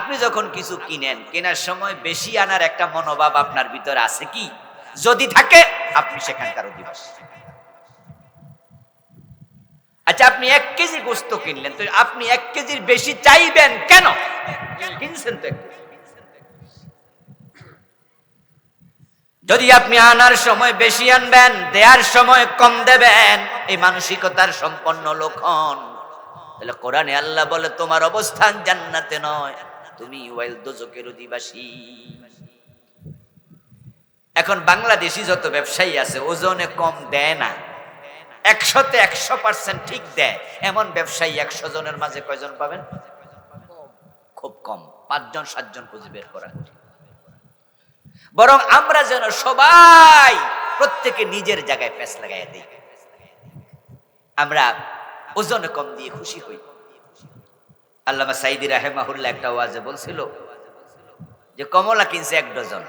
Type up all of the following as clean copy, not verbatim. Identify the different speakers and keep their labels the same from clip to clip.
Speaker 1: আপনি যখন কিছু কিনেন, কেনার সময় বেশি আনার একটা মনোভাব আপনার ভিতরে আছে কি? যদি থাকে আপনি সেখানকার অধিবাসী। আচ্ছা, আপনি 1 কেজি গোস্ত কিনলেন, তো আপনি 1 কেজির বেশি চাইবেন কেন? কিনছেন তো 1 কেজি। যদি আপনি আনার সময় বেশি আনবেন, দেওয়ার সময় কম দেবেন, এই মানসিকতার সম্পন্ন লোক হন, তাহলে কোরআনে আল্লাহ বলে তোমার অবস্থান জান্নাতে নয়, তুমি ওয়াইল দোজখের অধিবাসী। এখন বাংলাদেশি যত ব্যবসায়ী আছে ওজনে কম দেয় না, 100তে 100% ঠিক দেয়, এমন ব্যবসায়ী 100 জনের মাঝে কয়জন পাবেন? খুব কম, 5 জন 7 জন খুঁজে বের করা। বরং আমরা যেন সবাই প্রত্যেকে নিজের জায়গায় প্যাঁচ লাগাইয়া দিই, আমরা ওজনে কম দিয়ে খুশি হই। আল্লামা সাইদি রাহিমাহুল্লাহ একটা ওয়াজে বলছিল যে কমলা কিনছে 1 ডজন,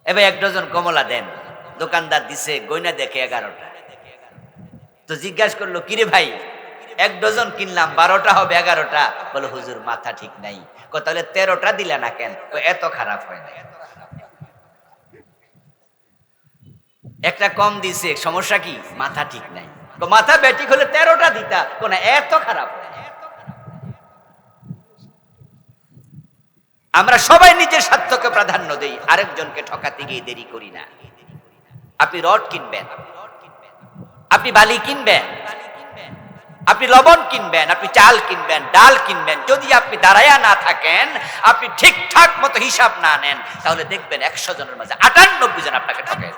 Speaker 1: এবার 1 ডজন কমলা দেন, দোকানদার দিছে, গয়না দেখে 11টা। তো জিজ্ঞাসা করলো, কিরে ভাই 1 ডজন কিনলাম, 12টা হবে 11টা? বলে হুজুর মাথা ঠিক নাই। তাহলে 13টা দিলা না কেন? এত খারাপ হয় না, একটা কম দিছে, সমস্যা কি? মাথা ঠিক নাই। মাথা ব্যাটিক হলে 13টা দিতা, কোন এত খারাপ হয় না। আমরা সবাই নিজের স্বার্থকে প্রাধান্য দেই, আরেকজনকে ঠকাতে গিয়ে দেরি করি না। আপনি রড কিনবেন, আপনি বালি কিনবেন, আপনি লবণ কিনবেন, আপনি চাল কিনবেন, ডাল কিনবেন, যদি আপনি দাঁড়ায়া না থাকেন, আপনি ঠিকঠাক মতো হিসাব না নেন, তাহলে দেখবেন 100 জনের মাঝে 98 জন আপনাকে ঠকায়।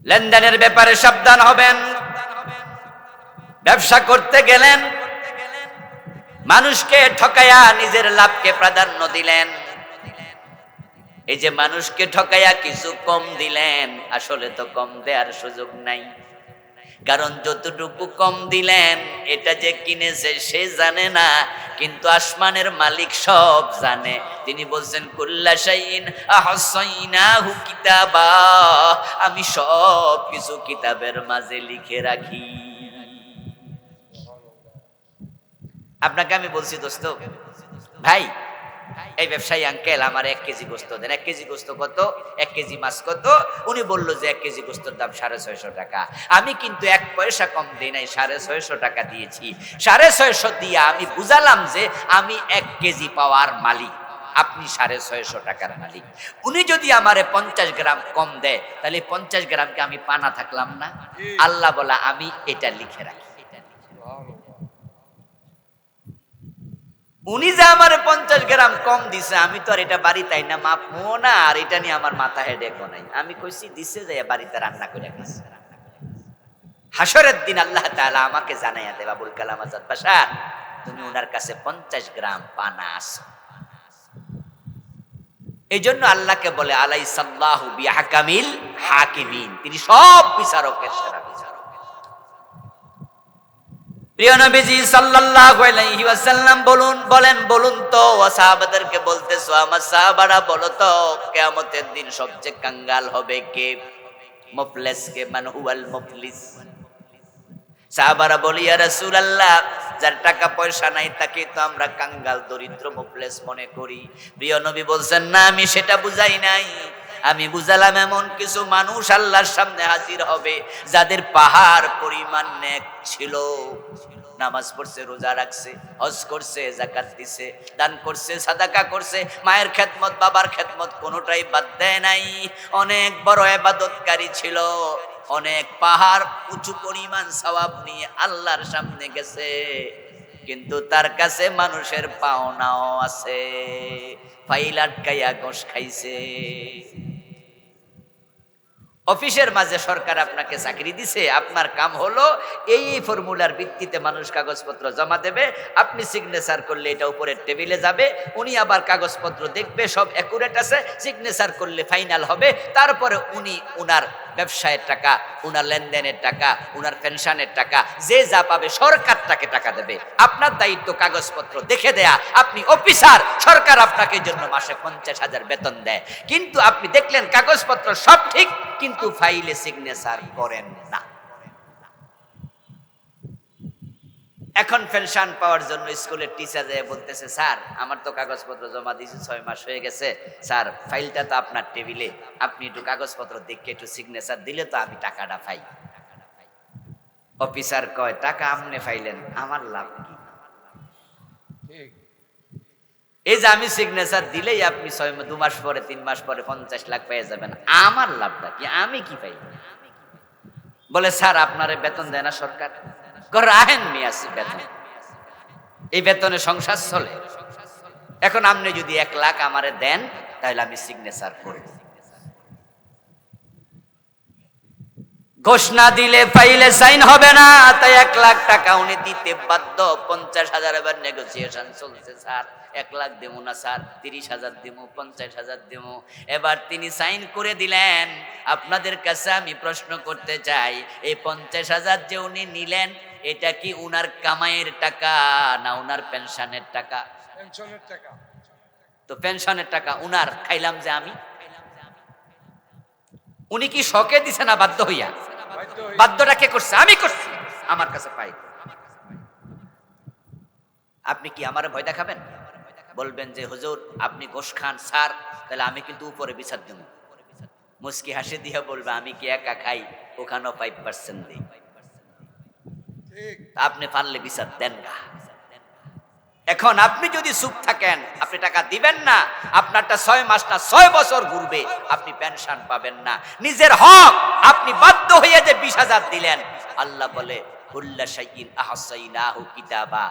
Speaker 1: লেনদেনের ব্যাপারে সাবধান হবেন। ব্যবসা করতে গেলেন, মানুষকে ঠকায়া নিজের লাভকে প্রাধান্য দিলেন। এই যে মানুষকে ঠকায়া কিছু কম দিলেন, আসলে তো কম দেওয়ার সুযোগ নাই, কারণ যতটুকু কম দিলেন এটা যে কিনেছে সে জানে না, কিন্তু আসমানের মালিক সব জানে। তিনি বলছেন কুল্লা শাইইন আহসাইনাহু কিতাবা, আমি সব কিছু কিতাবের মাঝে লিখে রাখি। আপনাকে আমি বলছি দোস্ত ভাই, এই ব্যবসায়ী আঙ্কেল আমার 1 কেজি গোস্ত দেন। 1 কেজি গোস্ত কত? 1 কেজি মাছ কত? উনি বলল যে 1 কেজি গোস্তর দাম 650 টাকা। আমি কিন্তু 1 পয়সা কম দিই নাই, 650 টাকা দিয়েছি। 650 দিয়ে আমি বুঝালাম যে আমি 1 কেজি পাওয়ার মালিক, আপনি 650 টাকার মালিক। উনি যদি আমারে 50 গ্রাম কম দেয়, তাহলে 50 গ্রামকে আমি পানা থাকলাম না? আল্লাহ বলা আমি এটা লিখে রাখি। উনি যে আমার 50 গ্রাম কম দিছে, আমি তো আর এটা বাড়িতে না মাপমো না, আর এটা নিয়ে আমার মাথা হেডেকও নাই। আমি কইছি দিছে যে বাড়িতে রান্না করে খাইছে। হাসরের দিন আল্লাহ তাআলা আমাকে জানাইয়া দেব, আবুল কালাম আজাদ বাশা তুমি ওনার কাছে 50 গ্রাম পানা আছো। এই জন্য আল্লাহকে বলে আলাইসাল্লাহু বিআহকামিল হাকিমিন, তিনি সব বিচারকের সেরা বিচারক। প্রিয় নবীজি সাল্লাল্লাহু আলাইহি ওয়াসাল্লাম বলুন তো সাহাবাদেরকে বলতেছো, আমার সাহাবারা বলো তো কিয়ামতের দিন সবচেয়ে কাঙ্গাল হবে কে? মুফলিস কে? মান হুয়াল মুফলিস? সাহাবারা বলি ইয়া রাসূলুল্লাহ, যার টাকা পয়সা নাই তাকে তো আমরা কাঙ্গাল দরিদ্র মুফলিস মনে করি। প্রিয় নবী বলছেন না, আমি সেটা বুঝাই নাই, আমি বুঝালাম এমন কিছু মানুষ আল্লাহর সামনে হাজির হবে যাদের পাহাড় পরিমাণ নেক ছিল, নামাজ পড়ছে, রোজা রাখছে, হজ করছে, যাকাত দিছে, দান করছে, সাদাকা করছে, মায়ের খেদমত, বাবার খেদমত কোনোটাই বাদ দেয় নাই, অনেক বড় ইবাদতকারী ছিল, অনেক পাহাড় উঁচু পরিমাণ সওয়াব নিয়ে আল্লাহর সামনে গেছে, কিন্তু তার কাছে মানুষের পাওনাও আছে, ফাইল আটকাইয়া গোশ খাইছে। অফিসের মাঝে সরকার আপনাকে চাকরি দিছে, আপনার কাম হলো এই ফর্মুলার ভিত্তিতে মানুষ কাগজপত্র জমা দেবে, আপনি সিগনেচার করলে এটা উপরের টেবিলে যাবে, উনি আবার কাগজপত্র দেখবে সব অ্যাকুরেট আছে, সিগনেচার করলে ফাইনাল হবে, তারপরে উনি উনার ব্যবসায়ের টাকা, উনার লেনদেনের টাকা, উনার পেনশনের টাকা, যে যা পাবে সরকার তাকে টাকা দেবে। আপনার দায়িত্ব কাগজপত্র দেখে দেয়া, আপনি অফিসার, সরকার আপনাকে জন্য মাসে 50,000 বেতন দেয়, কিন্তু আপনি দেখলেন কাগজপত্র সব ঠিক, কিন্তু ফাইলে সিগনেচার করেন না। এখন পেনশন পাওয়ার জন্য স্কুলের টিচার যায় বলতেছে, স্যার আমার তো কাগজপত্র জমা দিয়েছি 6 মাস হয়ে গেছে, স্যার ফাইলটা তো আপনার টেবিলে, আপনি একটু কাগজপত্র দেখে একটু সিগনেচার দিলে তো আমি টাকাটা পাই। অফিসার কয়, টাকা আপনি পাইলেন, আমার লাভ কি? এই যে আমি সিগনেচার দিলেই আপনি 2 মাস পরে 3 মাস পরে 50 লাখ পেয়ে যাবেন, আমার লাভটা কি? আমি কি পাই? বলে, স্যার আপনারে বেতন দেয় না সরকার? রাহেন মিয়াছি বেতন, এই বেতনে সংসার চলে। এখন আপনি যদি 1 লাখ আমারে দেন তাহলে আমি সিগনেচার করব। ঘোষণা দিলে ফাইলে সাইন হবে না, তাই 1 লাখ টাকা উনি দিতে বাধ্য। 50,000 এবার নেগোসিয়েশন চলছে, স্যার 1 লাখ দেবো না স্যার, 30,000 দেবো, 50,000 দেবো। এবার তিনি সাইন করে দিলেন। আপনাদের কাছে আমি প্রশ্ন করতে চাই, এই 50,000 যে উনি নিলেন, এটা কি উনার কামাইয়ের টাকা না উনার পেনশনের টাকা?
Speaker 2: পেনশনের টাকা।
Speaker 1: তো পেনশনের টাকা উনার, খাইলাম যে আমি। উনি কি শখে দিছে না বাধ্য হইয়া? বাধ্যটা কে করছে? আমি করছি, আমার কাছে পাই। আপনি কি আমার ভয় দেখাবেন? বলবেন যে হুজুর আপনি ঘোষ খান, স্যার তাহলে আমি কিন্তু উপরে বিচার দেব। মুস্কি হাসি দিয়ে বলবে, আমি কি একা খাই, ওখানেও 5% দিই, আপনি পারলে বিচার দেন না। এখন আপনি যদি চুপ থাকেন, আপনি টাকা দিবেন না, আপনারটা 6 মাস না 6 বছর ঘুরবে, আপনি পেনশন পাবেন না। নিজের হক আপনি বাধ্য হয়ে যে 20,000 দিলেন, আল্লাহ বলে কুল্লা শাইইন আহসাইনাহু কিতাবা।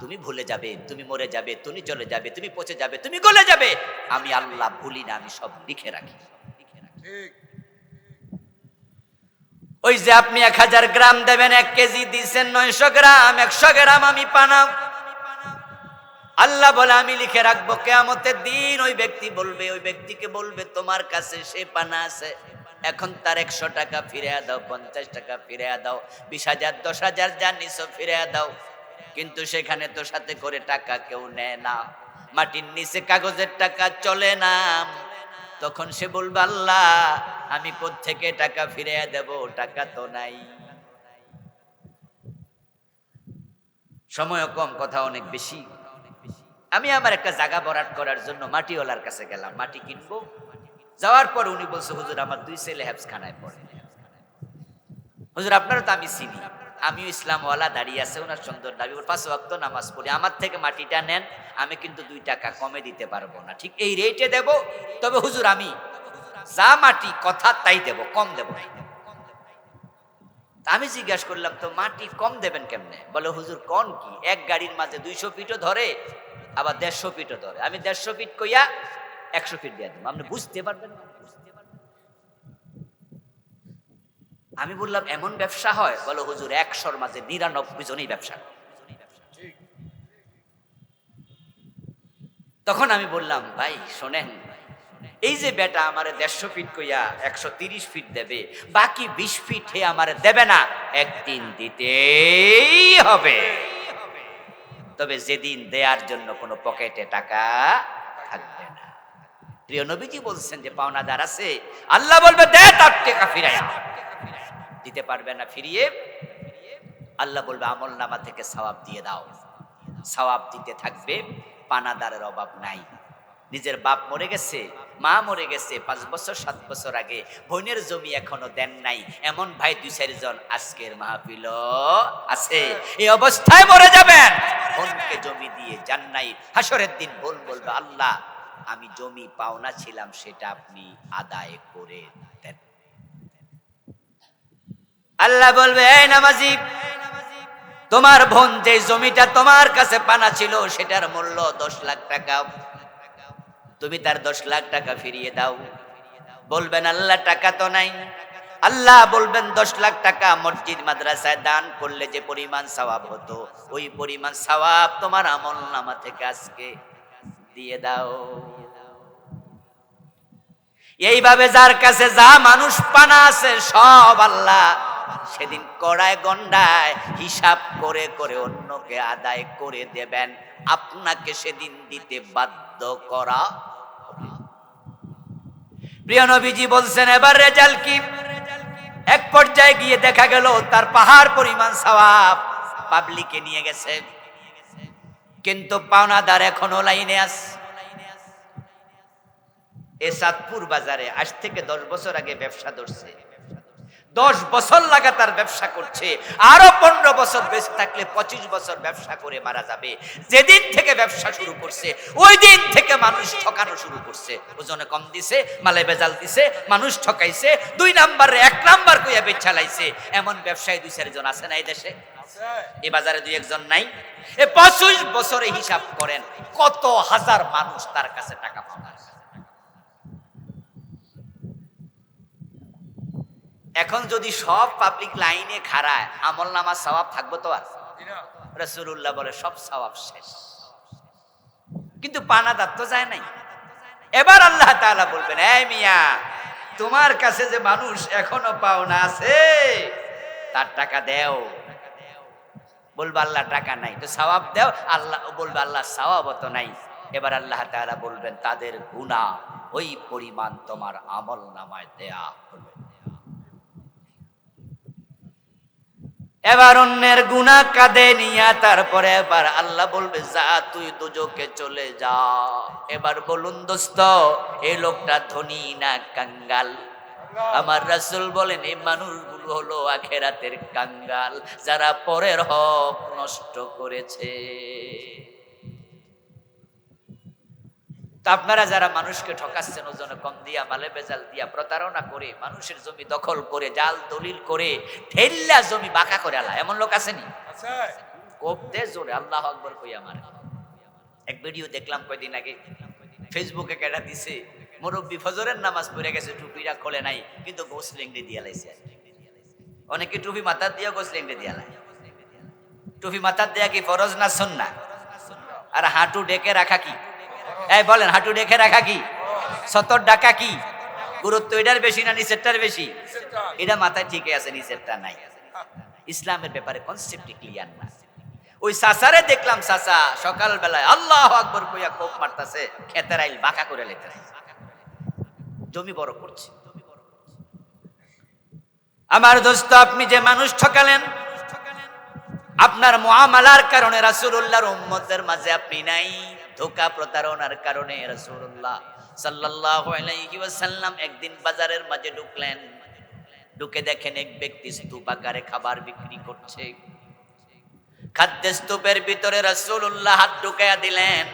Speaker 1: তুমি ভুলে যাবে, তুমি মরে যাবে, তুমি চলে যাবে, তুমি পচে যাবে, তুমি গলে যাবে, আমি আল্লাহ ভুলি না, আমি সব লিখে রাখি।
Speaker 2: ঠিক।
Speaker 1: ওই যে আপনি 1000 গ্রাম দেবেন, 1 কেজি দিচ্ছেন 900 গ্রাম, 100 গ্রাম আমি পানা, আল্লাহ বলে আমি লিখে রাখবো। কিয়ামতের দিন ওই ব্যক্তি বলবে, ওই ব্যক্তিকে বলবে তোমার কাছে সে পানা আছে, এখন তার 100 টাকা ফিরে দাও, 50 টাকা ফিরে দাও, 20,000 10,000 যা নিছো ফিরে দাও। কিন্তু সেখানে তো সাথে করে টাকা কেউ নেয় না, মাটির নিচে কাগজের টাকা চলে না। তখন সে বলবে, আল্লাহ আমি কোত্থেকে টাকা ফিরে দেব, টাকা তো নাই। সময় কম, কথা অনেক বেশি। আমি আমার একটা জায়গা ভরাট করার জন্য মাটিওয়ালার কাছে গেলাম, মাটি কিনবো। যাওয়ার পর উনি বলছে, হুজুর আমার 2 ছেলে হেফজখানায় পড়ে। হুজুর আপনারও তো আমি চিনি, আমিও ইসলামওয়ালা, দাঁড়িয়ে আছে ওনার সুন্দর দাবি, 5 ওয়াক্ত নামাজ পড়ি, আমার থেকে মাটিটা নেন, আমি কিন্তু 2 টাকা কমে দিতে পারবো না, ঠিক এই রেটে দেব, তবে হুজুর আমি যা মাটি কথা তাই দেব, কম দেব না। আমি জিজ্ঞাসা করলাম, তো মাটি কম দেবেন কেমনে? বলে হুজুর কোন কি, 1 গাড়ির মাঝে 200 ফিটও ধরে, আবার 150 ফিটও ধরে, আমি 150 ফিট কইয়া 100 ফিট দিয়ে দেবো, আপনি বুঝতে পারবেন না। আমি বললাম এমন ব্যবসা হয়? বলো হুজুর 100-র মাঝে 99 জনই ব্যবসা। তখন আমি বললাম, ভাই শোনেন, এই যে বেটা আমারে 150 ফিট কইয়া 130 ফিট দেবে, বাকি 20 ফিট হে আমারে দেবে না, একদিন দিতেই হবে। তবে যেদিন দেয়ার জন্য কোনো পকেটে টাকা থাকবে না। প্রিয় নবীজি বলছেন যে পাওনাদার আছে, আল্লাহ বলবে দে তার টাকা ফিরাইয়া, দিতে পারবে না ফিরিয়ে, আল্লাহ বলবে আমল নামা থেকে সওয়াব দিয়ে দাও, সওয়াব দিতে থাকবে, পানাদারের অভাব নাই। নিজের বাপ মরে গেছে, মা মরে গেছে 5 বছর 7 বছর আগে, বোনের জমি এখনো দেন নাই, এমন ভাই 2-4 জন আজকের মাহফিল আছে। এই অবস্থায় মরে যাবেন, বোনকে জমি দিয়ে যান নাই, হাসরের দিন বোন বলবে, আল্লাহ আমি জমি পাওনা ছিলাম সেটা আপনি আদায় করে দেন। আল্লাহ বলবে, এই নামাজি, তোমার বোন যে জমিটা তোমার কাছে পানা ছিল সেটার মূল্য 10 লাখ টাকা, তুমি তার 10 লাখ টাকা ফিরিয়ে দাও। বলবেন আল্লাহ টাকা তো নাই। আল্লাহ বলবেন 10 লাখ টাকা মসজিদ মাদ্রাসায় দান করলে যে পরিমাণ সওয়াব হতো, ওই পরিমাণ সওয়াব তোমার আমলনামা থেকে আজকে দিয়ে দাও। এইভাবে যার কাছে যা মানুষ পানা আছে সব আল্লাহ সেদিন কড়ায় গন্ডায় হিসাব করে করে অন্যকে আদায় করে দেবেন, আপনাকে সেদিন দিতে বাধ্য করা। প্রিয় নবীজি বলছেন, এবার রেজাল্ট কি? এক পর্যায়ে গিয়ে দেখা গেল তার পাহাড় পরিমাণ সওয়াব পাবলিকে নিয়ে গেছে, কিন্তু পাওনাদার এখনো লাইনে আছে। এ চাঁদপুর বাজারে আজ থেকে 10 বছর আগে ব্যবসা ধরছে, 10 বছর লাগাতার ব্যবসা করছে, আরো 15 বছর বেঁচে থাকলে 25 বছর ব্যবসা করে মারা যাবে। যেদিন থেকে ব্যবসা শুরু করছে ওই দিন থেকে মানুষ ঠকানো শুরু করছে, ওজনে কম দিছে, মালে বেজাল দিছে, মানুষ ঠকাইছে, 2 নাম্বার 1 নাম্বার কইয়া বেচা লাইছে। এমন ব্যবসায়ী 2-4 জন আছে না এই দেশে? এই বাজারে 2-1 জন নাই? এ 25 বছরে হিসাব করেন কত হাজার মানুষ তার কাছে টাকা পায়। এখন যদি সব পাবলিক লাইনে খাড়ায় আমল নামা সওয়াব থাকবো তো? আর রাসূলুল্লাহ বলে সব সওয়াব শেষ, কিন্তু পানাদার তো যায় নাই। এবার আল্লাহ তাআলা বলবেন, এই মিয়া, তোমার কাছে যে মানুষ এখনো পাওনা আছে তার টাকা দেও। বলবে আল্লাহ টাকা নাই, তো সওয়াব দাও। আল্লাহ বলবে আল্লাহ সওয়াব তো নাই। এবার আল্লাহ তাআলা বলবেন তাদের গুনাহ ওই পরিমাণ তোমার আমল নামায় দেয়া হবে। এবার অন্যের গুনাহ কাঁধে নিয়া তারপরে এবার আল্লাহ বলবে যা তুই দোজখে চলে যা। এবার বলুন দোস্ত, এই লোকটা ধনী না কাঙ্গাল? আমার রাসূল বলেন এই মানুষগুলো হলো আখিরাতের কাঙ্গাল, যারা পরের হক নষ্ট করেছে। আপনারা যারা মানুষকে ঠকাচ্ছেন, ওজনে কম দিয়া, মালে বেজাল দিয়া, প্রতারণা করে, মানুষের জমি দখল করে, জাল দলিল করে, ঠেল্লা জমি বাঁকা করে আলা, এমন লোক আসেনি? কোপ দে জোরে আল্লাহু আকবার কইয়া মারে। এক ভিডিও দেখলাম কয়দিন আগে, ফেসবুকে কেটা দিছে, মুরব্বি ফজরের নামাজ পড়ে গেছে, টুপিটা খোলে নাই, কিন্তু গোসলেংডে দিয়া লাইছে। অনেকে টুপি মাথার দিয়া গোসলেংডে দিয়া লাই। টুপি মাথার দেয়া কি ফরজ না সুন্নাহ? আর হাঁটু ডেকে রাখা কি? এই বলেন, হাঁটু ডেকে রাখা কি? সতর ডাকা কি? গুরুত্ব এটার বেশি না নিচেরটার বেশি? এটা মাথায় ঠিকই আছে, নিচেরটা নাই। ইসলামের ব্যাপারে কনসেপ্ট ক্লিয়ার না। ওই চাচারে দেখলাম, চাচা সকাল বেলায় আল্লাহু আকবার কইয়া কোপ মারতাছে, খেতের আইল বাঁকা করে লেতেছে, জমি বড় করছে। আমার দোস্ত, আপনি যে মানুষ ঠকালেন, আপনার মুআমালার কারণে রাসূলুল্লাহর উম্মতের মাঝে আপনি নাই। ধোঁকা প্রতারণার কারণে রাসূলুল্লাহ সাল্লাল্লাহু আলাইহি ওয়াসাল্লাম একদিন বাজারের মাঝে ঢুকলেন, ঢুকে দেখেন এক ব্যক্তি স্তূপ আকারে খাবার বিক্রি করছে। খাদ্য স্তূপের ভিতরে রাসূলুল্লাহ হাত ঢুকাইয়া দিলেন।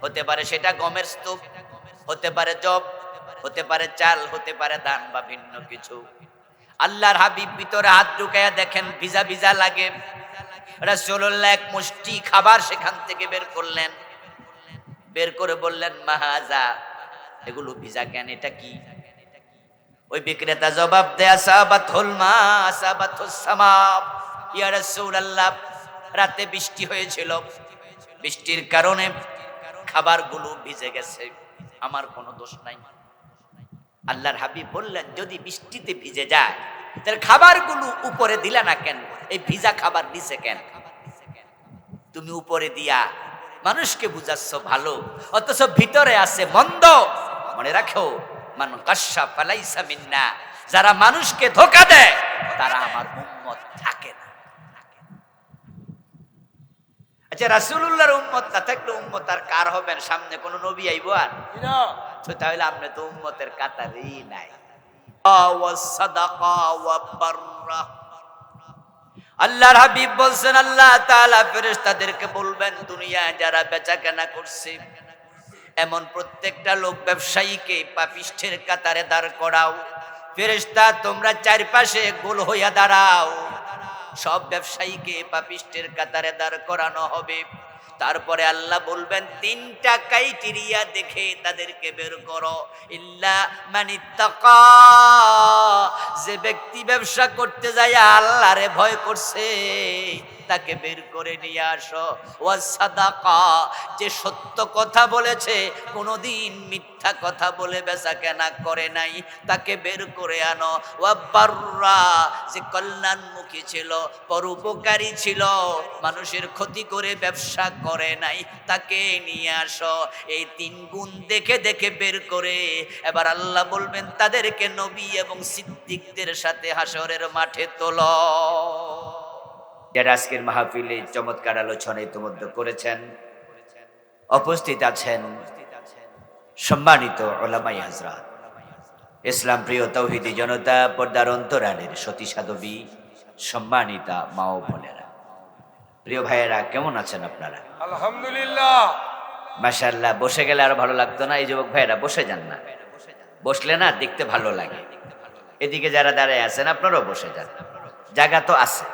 Speaker 1: হতে পারে সেটা গমের স্তূপ, হতে পারে জব, হতে পারে চাল, হতে পারে ধান বা ভিন্ন কিছু। আল্লাহর হাবিব ভিতরে হাত ঢুকাইয়া দেখেন ভিজা ভিজা লাগে। রাসূলুল্লাহ এক মুষ্টি খাবার সেখান থেকে বের করলেন, বের করে বললেন মাহাজা, এগুলো ভিজা কেন, এটা কি? ওই বিক্রেতা জবাব দেয়া, সাবাতুল মা সাবাতুস সামা, ইয়া রাসূলুল্লাহ, রাতে বৃষ্টি হয়েছিল, বৃষ্টির কারণে খাবারগুলো ভিজে গেছে, আমার কোনো দোষ নাই। আল্লাহর হাবিব বললেন, যদি বৃষ্টিতে ভিজে যায় তাহলে খাবারগুলো উপরে দিলা না কেন? এই ভিজা খাবার নিচে কেন? তুমি উপরে দিয়া মানুষকে বুঝাচ্ছ ভালো, অথচ ভিতরে আছে মন্দ। মনে রাখো, মান কাশা ফালাইসা মিন্না, যারা মানুষকে ধোঁকা দেয় তারা আমার উম্মত থাকে না। আচ্ছা, রাসূলুল্লাহর উম্মত না থাকলে উম্মত আর কার হবেন? সামনে কোন নবী আইবো আর? তো তাহলে আপনি তো উম্মতের কাতারেই নাই। আল্লাহর হাবিব বলছেন, আল্লাহ তাআলা ফেরেশতাদেরকে বলবেন, দুনিয়ায় যারা বেচাকেনা করছে এমন প্রত্যেকটা লোক ব্যবসায়ীকে পাপিষ্ঠের কাতারে দাঁড় করাও। ফেরেশতা তোমরা চারপাশে গোল হইয়া দাঁড়াও, সব ব্যবসায়ীকে পাপিষ্ঠের কাতারে দাঁড় করানো হবে। তারপরে আল্লাহ বলবেন, 3টা ক্রাইটেরিয়া দেখে তাদেরকে বের করো। ইল্লা মানিত্তাকা, যে ব্যক্তি ব্যবসা করতে যায় আল্লাহরে ভয় করছে তাকে বের করে নিয়ে আসো। ওয়া সাদাকা, যে সত্য কথা বলেছে, কোনোদিন মিথ্যা কথা বলে বেচাকেনা করে নাই, তাকে বের করে আনো। ওয়া বাররা, যে কল্যাণমুখী ছিল, পরোপকারী ছিল, মানুষের ক্ষতি করে ব্যবসা করে নাই, তাকে নিয়ে আসো। এই 3 গুণ দেখে দেখে বের করে এবার আল্লাহ বলবেন, তাদেরকে নবী এবং সিদ্দিকদের সাথে হাসরের মাঠে তোলো। যারা আজকের মাহফিলে চমৎকার আলোচনা ইতিমধ্যে করেছেন, উপস্থিত আছেন সম্মানিত উলামায়ে হযরত, ইসলাম প্রিয় তৌহিদি জনতা, পর্দার অন্তরালের সতী সাধবী, সম্মানিতা মা ও বোনেরা, প্রিয় ভাইয়েরা, কেমন আছেন আপনারা?
Speaker 2: আলহামদুলিল্লাহ।
Speaker 1: মাশাআল্লাহ। বসে গেলে আরো ভালো লাগতো না? এই যুবক ভাইয়েরা বসে যান না, বসলে না দেখতে ভালো লাগে। এদিকে যারা দাঁড়ায় আছেন আপনারাও বসে যান, জায়গা তো আছে।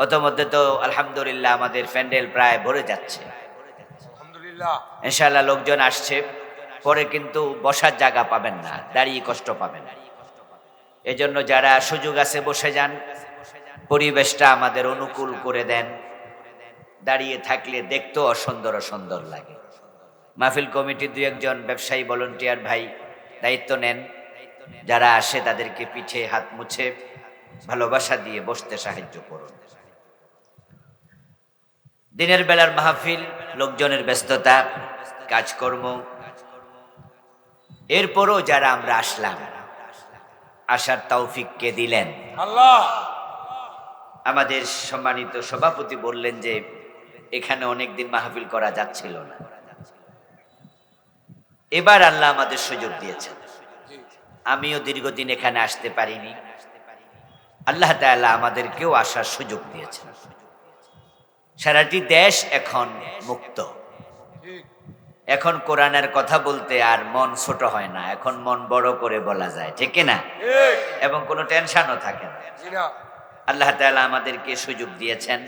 Speaker 1: অত মধ্যে তো আলহামদুলিল্লাহ আমাদের প্যান্ডেল প্রায় ভরে যাচ্ছে,
Speaker 2: আলহামদুলিল্লাহ।
Speaker 1: ইনশাআল্লাহ লোকজন আসছে। পরে কিন্তু বসার জায়গা পাবেন না, দাঁড়িয়ে কষ্ট পাবেন। এজন্য যারা সুযোগ আছে বসে যান, পরিবেশটা আমাদের অনুকূল করে দেন। দাঁড়িয়ে থাকলে দেখতেও অসুন্দর অসুন্দর লাগে। মাহফিল কমিটির দুই একজন ব্যবসায়ী ভলান্টিয়ার ভাই দায়িত্ব নেন, যারা আসে তাদেরকে পিঠে হাত মুছে ভালোবাসা দিয়ে বসতে সাহায্য করুন। দিনের বেলার মাহফিল, লোকজনের ব্যস্ততা, কাজকর্ম, এরপরও যারা আমরা আসলাম, আসার তৌফিক কে দিলেন?
Speaker 2: আল্লাহ।
Speaker 1: আমাদের সম্মানিত সভাপতি বললেন যে এখানে অনেকদিন মাহফিল করা যাচ্ছিল না, এবার আল্লাহ আমাদের সুযোগ দিয়েছেন। আমিও দীর্ঘদিন এখানে আসতে পারিনি, আল্লাহ তাআলা আমাদেরকেও আসার সুযোগ দিয়েছেন। সারাটি দেশ এখন মুক্ত,
Speaker 2: ঠিক।
Speaker 1: এখন কোরআনের কথা বলতে আর মন ছোট হয় না, এখন মন বড় করে বলা যায়, ঠিক না?
Speaker 2: ঠিক।
Speaker 1: এবং কোনো টেনশনও থাকে না।
Speaker 2: জি না।
Speaker 1: আল্লাহ তাআলা আমাদেরকে সুযোগ দিয়েছেন।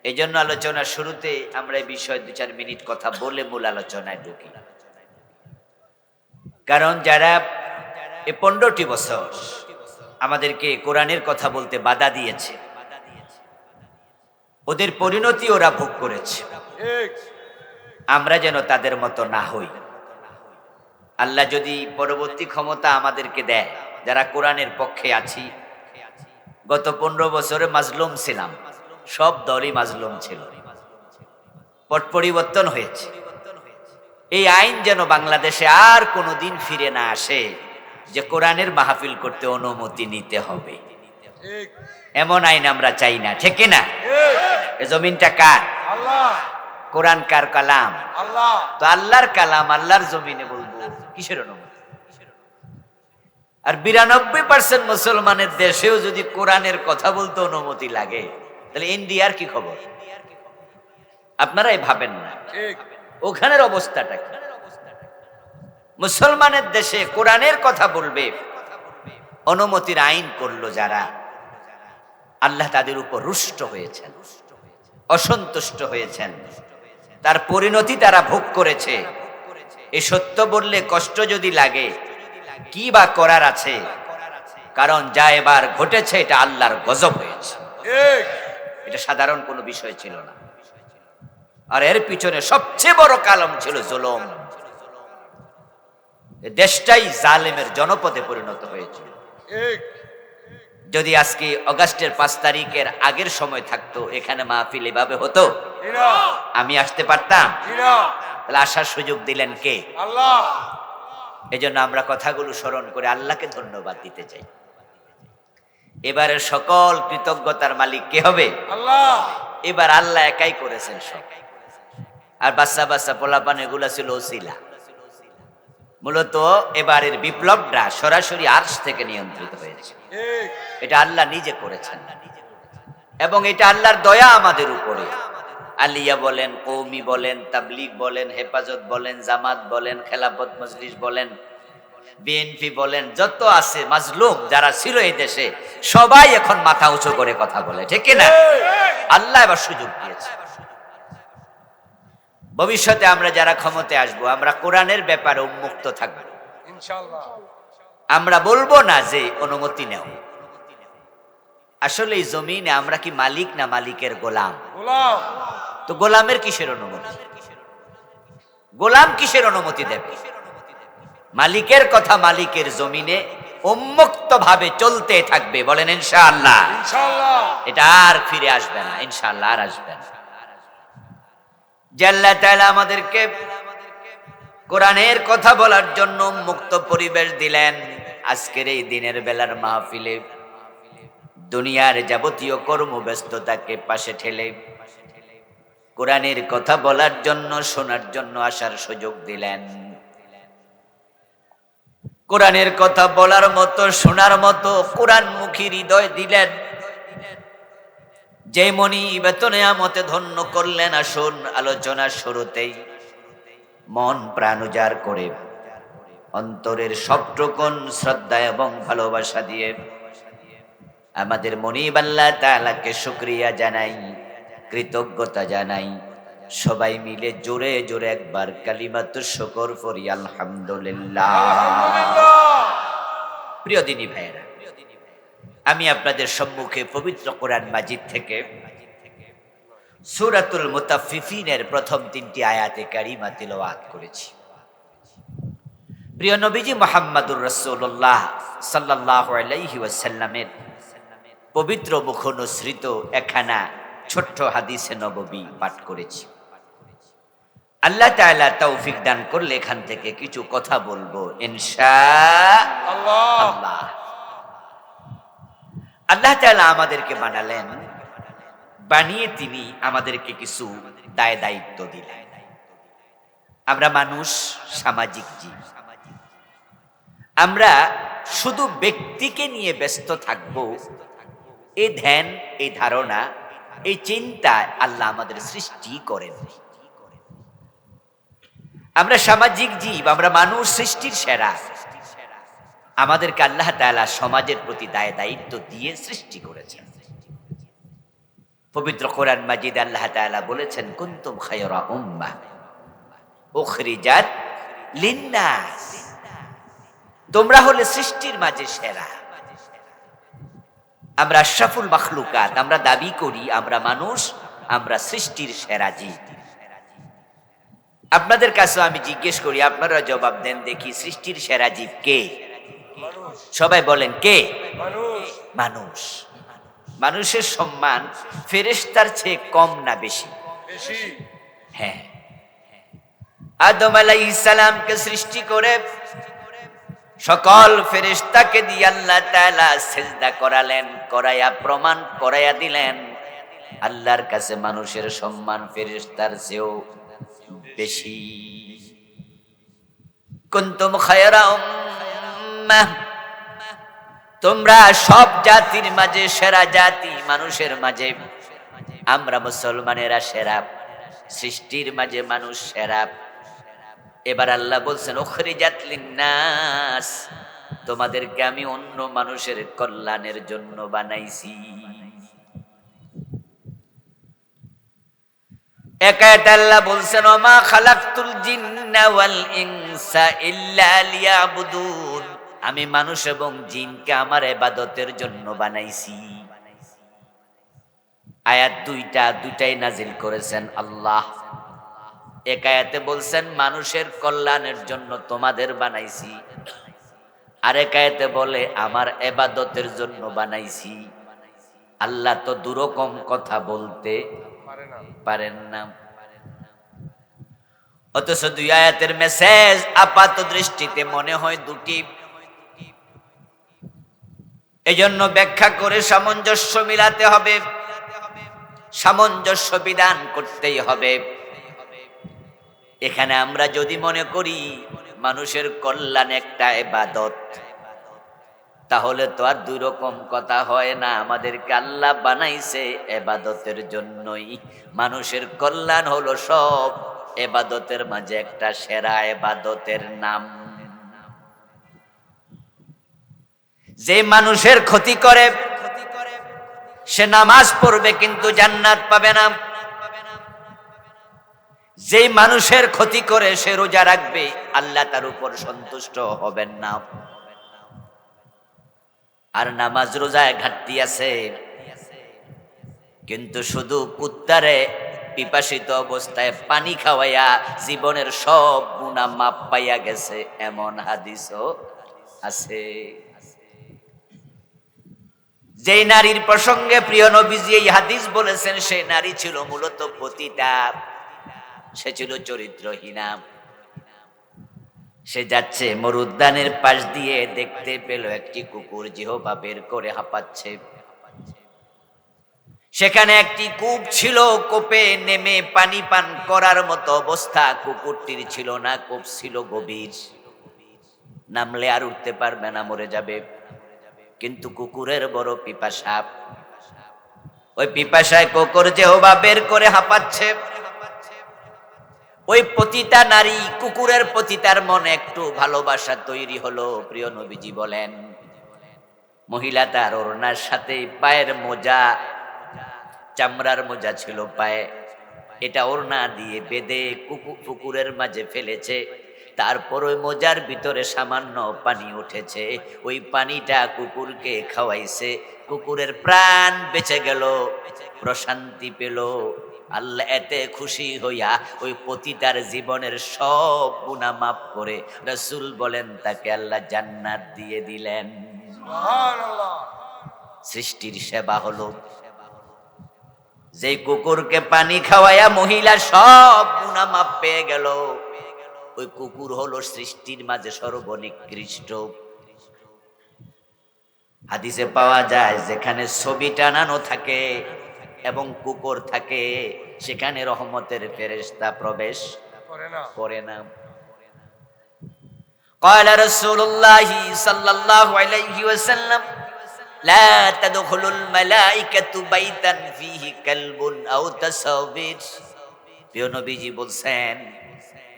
Speaker 1: এই জন্য আলোচনার শুরুতে আমরা এই বিষয়ে 2-4 মিনিট কথা বলে মূল আলোচনায় ঢুকি। কারণ যারা এই 15টি বছর আমাদেরকে কোরআনের কথা বলতে বাধা দিয়েছে, ওদের পরিণতি ওরা ভোগ করেছে।
Speaker 2: ঠিক।
Speaker 1: আমরা যেন তাদের মতো না হই। আল্লাহ যদি পরবর্তী ক্ষমতা আমাদেরকে দেয়, যারা কোরআনের পক্ষে আছি, গত 15 বছরে মাজলুম ছিলাম, সব দলই মাজলুম ছিল, পট পরিবর্তন হয়েছে। এই আইন যেন বাংলাদেশে আর কোনোদিন ফিরে না আসে যে কোরআনের মাহফিল করতে অনুমতি নিতে হবে,
Speaker 2: ঠিক।
Speaker 1: এমন আইন আমরা চাই না, ঠিক না?
Speaker 2: ঠিক।
Speaker 1: এ জমিনটা কার?
Speaker 2: আল্লাহ।
Speaker 1: কোরআন কার কালাম?
Speaker 2: আল্লাহ।
Speaker 1: তো আল্লাহর কালাম আল্লাহর জমিনে বলবো, কিসের অনুমতি? আর 92% মুসলমানের দেশেও যদি কোরআনের কথা বলতে অনুমতি লাগে, তাহলে ইন্ডিয়ার কি খবর? আপনারাই ভাবেন না
Speaker 2: ঠিক।
Speaker 1: ওখানের অবস্থাটা কি? মুসলমানের দেশে কোরআনের কথা বলবে, অনুমতির আইন করলো যারা, আল্লাহ তাদের উপর রুষ্ট হয়েছেন, অসন্তুষ্ট হয়েছেন, তার পরিণতি তারা ভোগ করেছে। এই সত্য বললে কষ্ট যদি লাগে, কি বা করার আছে? কারণ যা এবার ঘটেছে এটা আল্লাহর গজব হয়েছে,
Speaker 2: ঠিক।
Speaker 1: এটা সাধারণ কোনো বিষয় ছিল না। আর এর পিছনে সবচেয়ে বড় কালম ছিল জুলুম। দেশটাই জালেমের জনপদে পরিণত হয়েছিল।
Speaker 2: ঠিক।
Speaker 1: যদি আজকে অগাস্টের 5 তারিখের আগের সময় থাকতো, এখানে মাহফিল এভাবে হতো?
Speaker 2: জি না।
Speaker 1: আমি আসতে পারতাম?
Speaker 2: জি না।
Speaker 1: তাহলে আসার সুযোগ দিলেন কে?
Speaker 2: আল্লাহ।
Speaker 1: এজন্য আমরা কথাগুলো স্মরণ করে আল্লাহকে ধন্যবাদ দিতে চাই। এবারের সকল কৃতজ্ঞতার মালিক কে হবে?
Speaker 2: আল্লাহ।
Speaker 1: এবার আল্লাহ একাই করেছেন সব। আর বাচ্চা বাচ্চা পোলাপান এগুলা ছিল ওসিলা। মূলত এবারের বিপ্লবটা সরাসরি আরশ থেকে নিয়ন্ত্রিত হয়েছে।
Speaker 2: ঠিক।
Speaker 1: এটা আল্লাহ নিজে করেছেন, এবং এটা আল্লাহর দয়া আমাদের উপরে। আলিয়া বলেন, কওমি বলেন, তাবলীগ বলেন, হেফাজত বলেন, জামাত বলেন, খেলাফত মজলিস বলেন, বিএনপি বলেন, যত আছে মাজলুম যারা ছিল এই দেশে, সবাই এখন মাথা উঁচু করে কথা বলে, ঠিক না? আল্লাহ এবার সুযোগ দিয়েছে। ভবিষ্যতে আমরা যারা ক্ষমতায় আসবো, আমরা কোরআনের ব্যাপারে উন্মুক্ত থাকবো।
Speaker 2: ইনশাআল্লাহ।
Speaker 1: আমরা বলবো না যে অনুমতি নেও। আসলে এই জমিনে আমরা কি মালিক না মালিকের গোলাম?
Speaker 2: গোলাম।
Speaker 1: তো গোলামের কিসের অনুমতি? গোলাম কিসের অনুমতি দেবে? মালিকের কথা মালিকের জমিনে উন্মুক্ত ভাবে চলতে থাকবে, বলেন ইনশাআল্লাহ।
Speaker 2: ইনশাআল্লাহ।
Speaker 1: এটা আর ফিরে আসবে না, ইনশাআল্লাহ আর আসবে না। যে আল্লাহ তাআলা আমাদেরকে কোরআনের কথা বলার জন্য মুক্ত পরিবেশ দিলেন, আজকের এই দিনের বেলার মাহফিলে দুনিয়ার যাবতীয় কর্মব্যস্ততাকে পাশে ঠেলে কোরআনের কথা বলার জন্য, শোনার জন্য আসার সুযোগ দিলেন। কোরআনের কথা বলার মতো, শোনার মতো কোরআনমুখী হৃদয় দিলেন। যে মনি বেতনে আমতে ধন্য করলেন। আসুন আলোচনার শুরুতেই মন প্রাণ উজাড় করে অন্তরের সবটুকুন শ্রদ্ধা এবং ভালোবাসা দিয়ে আমাদের মনিব আল্লাহ তাআলাকে শুকরিয়া জানাই, কৃতজ্ঞতা জানাই। সবাই মিলে জোরে জোরে একবার কালিমাতুশ শুকর পড়ি, আলহামদুলিল্লাহ।
Speaker 2: আলহামদুলিল্লাহ।
Speaker 1: প্রিয় দিনী ভাইয়েরা, আমি আপনাদের সম্মুখে পবিত্র কোরআন মাজিদ থেকে সূরাতুল মুতাফফিফিনের প্রথম 3টি আয়াতে কারিমা তিলাওয়াত করেছি। প্রিয় নবীজি মুহাম্মদুর রাসূলুল্লাহ সাল্লাল্লাহু আলাইহি ওয়াসাল্লামের পবিত্র মুখনুসৃত একখানা ছোট্ট হাদিসে নববী পাঠ করেছি। আল্লাহ তাআলা তৌফিক দান করলে এখান থেকে কিছু কথা বলবো ইনশাআল্লাহ। আল্লাহ তাআলা আমাদেরকে বানালেন, বানিয়ে তিনি আমাদেরকে কিছু দায় দায়িত্ব দিলেন। আমরা মানুষ, সামাজিক জীব। আমরা শুধু ব্যক্তিকে নিয়ে ব্যস্ত থাকব, এই ধ্যান, এই ধারণা, এই চিন্তা আল্লাহ আমাদের সৃষ্টি করেন। আমরা সামাজিক জীব, আমরা মানুষ, সৃষ্টির সেরা। আমাদেরকে আল্লাহ তাআলা সমাজের প্রতি দায় দায়িত্ব দিয়ে সৃষ্টি করেছেন। পবিত্র কোরআন মাজিদ আল্লাহ তাআলা বলেছেন, কুনতুম খায়রা উম্মাহ উখরিজাত লিন্নাস, তোমরা হলে সৃষ্টির মাঝে সেরা। আমরা আশরাফুল মাখলুকাত, আমরা দাবি করি আমরা মানুষ, আমরা সৃষ্টির সেরা জীব। আপনাদের কাছে আমি জিজ্ঞেস করি, আপনারা জবাব দেন দেখি, সৃষ্টির সেরা জীব কে? সবাই বলেন কে? মানুষ। মানুষের সম্মান ফেরেশতার চেয়ে কম না বেশি? হ্যাঁ। আদম আলাইহিস সালামকে সৃষ্টি করে সকল ফেরেশতাকে দিয়ে আল্লাহ তাআলা সিজদা করালেন, করায়া প্রমাণ করায়া দিলেন আল্লাহর কাছে মানুষের সম্মান ফেরেশতার চেয়েও বেশি। কুনতুম খায়রা উম্মাহ, তোমরা সব জাতির মাঝে সেরা জাতি। মানুষের মাঝে আমরা মুসলমানেরা সেরা, সৃষ্টির মাঝে মানুষ সেরা। এবার আল্লাহ বলছেন, উখরিজাত লিন্নাস, তোমাদেরকে আমি অন্য মানুষের কল্যাণের জন্য বানাইছি। এক আয়াতে আল্লাহ বলছেন, ওমা খালাকতুল জিন্না ওয়াল ইনসা ইল্লা লিয়াবুদুন, আমি মানুষ এবং জিনকে আমার ইবাদতের জন্য বানাইছি। আয়াত দুইটাই নাজিল করেছেন আল্লাহ। এক আয়াতে বলছেন মানুষের কল্যাণের জন্য তোমাদের বানাইছি, আরেক আয়াতে বলে আমার ইবাদতের জন্য বানাইছি। আল্লাহ তো দুরকম কথা বলতে পারেন না। অথচ দুই আয়াতের মেসেজ আপাত দৃষ্টিতে মনে হয় দুটি। এজন্য ব্যাখ্যা করে সামঞ্জস্য মিলাতে হবে, সামঞ্জস্য বিধান করতেই হবে। এখানে আমরা যদি মনে করি মানুষের কল্যাণ একটা ইবাদত, তাহলে তো আর দুই রকম কথা হয় না। আমাদেরকে আল্লাহ বানাইছে ইবাদতের জন্যই। মানুষের কল্যাণ হলো সব ইবাদতের মাঝে একটা সেরা ইবাদতের নাম। যে মানুষের ক্ষতি করে সে নামাজ পড়বে কিন্তু জান্নাত পাবে না। যে মানুষের ক্ষতি করে সে রোজা রাখবে, আল্লাহ তার উপর সন্তুষ্ট হবেন না। আর নামাজ রোজায় ঘাটতি আছে, কিন্তু শুধু কুত্তারে পিপাসিত অবস্থায় পানি খাওয়াইয়া জীবনের সব গুনাহ মাপ পাইয়া গেছে, এমন হাদিসও আছে। যেই নারীর প্রসঙ্গে প্রিয় নবীজি এই হাদিস বলেছেন, সেই নারী ছিল মূলত পতিতা, সে ছিল চরিত্রহীনা। সে যাচ্ছে মরুদ্যানের পাশ দিয়ে, দেখতে পেল একটি কুকুর জিহ্বা বের করে হাঁপাচ্ছে। সেখানে একটি কূপ ছিল, কূপে নেমে পানি পান করার মতো অবস্থা কুকুরটির ছিল না। কূপ ছিল গভীর, নামলে আর উঠতে পারবে না, মরে যাবে। কিন্তু কুকুরের বড় পিপাসা। ওই পিপাসায় কুকুর যেহবা বের করে হাঁপাচ্ছে। ওই পতিতা নারী কুকুরের প্রতি তার মনে একটু ভালোবাসা তৈরি হলো। প্রিয় নবীজি বলেন, মহিলা তার ওড়নার সাথে পায়ের মোজা, চামড়ার মোজা ছিল পায়ে, এটা ওড়না দিয়ে বেঁধে কুকুরের মাঝে ফেলেছে। তারপর ওই মোজার ভিতরে সামান্য পানি উঠেছে, ওই পানিটা কুকুরকে খাওয়াইছে। কুকুরের প্রাণ বেঁচে গেল, প্রশান্তি পেল। আল্লাহ এতে খুশি হইয়া ওই পতিতার জীবনের সব গুনাহ মাফ করে রাসূল বলেন তাকে আল্লাহ জান্নাত দিয়ে দিলেন।
Speaker 2: সুবহানাল্লাহ।
Speaker 1: সৃষ্টির সেবা হলো, যে কুকুরকে পানি খাওয়াইয়া মহিলা সব গুনাহ মাফ পেয়ে গেল, ওই কুকুর হলো সৃষ্টির মাঝে সর্বনিকৃষ্ট। হাদিসে পাওয়া যায়, যেখানে ছবি টানানো থাকে এবং কুকুর থাকে, সেখানে রহমতের ফেরেশতা প্রবেশ
Speaker 2: করে না।
Speaker 1: করে না। قال رسول الله صلى الله عليه وسلم لا تدخل الملائكة بيتا فيه كلب أو تصوير। প্রিয় নবীজি বলছেন,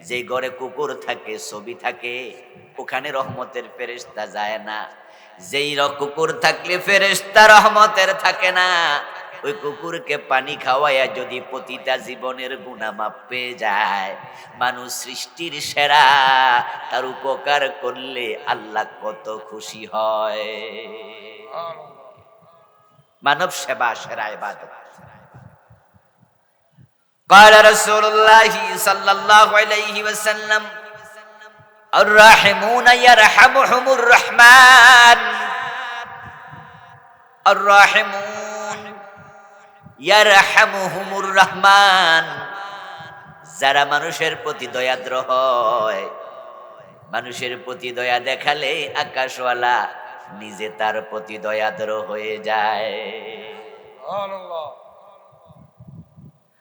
Speaker 1: যে ঘরে কুকুর থাকে, ছবি থাকে, ওখানে রহমতের ফেরেশতা যায় না। যেই কুকুর থাকলে ফেরেশতা রহমতের থাকে না। ওই কুকুরকে পানি খাওয়াইয়া যদি প্রতিটা জীবনের গুনাহ মাপ পেয়ে যায়, মানুষ সৃষ্টির সেরা, তার উপকার করলে আল্লাহ কত খুশি হয়। মানব সেবা সেরা ইবাদত। قال رسول الله صلى الله عليه وسلم الراحمون يرحمهم الرحمن الراحمون يرحمهم الرحمن। যারা মানুষের প্রতি দয়াদ্র হয়, মানুষের প্রতি দয়া দেখালে আকাশওয়ালা নিজে তার প্রতি দয়াদ্র হয়ে যায়।
Speaker 2: সুবহানাল্লাহ।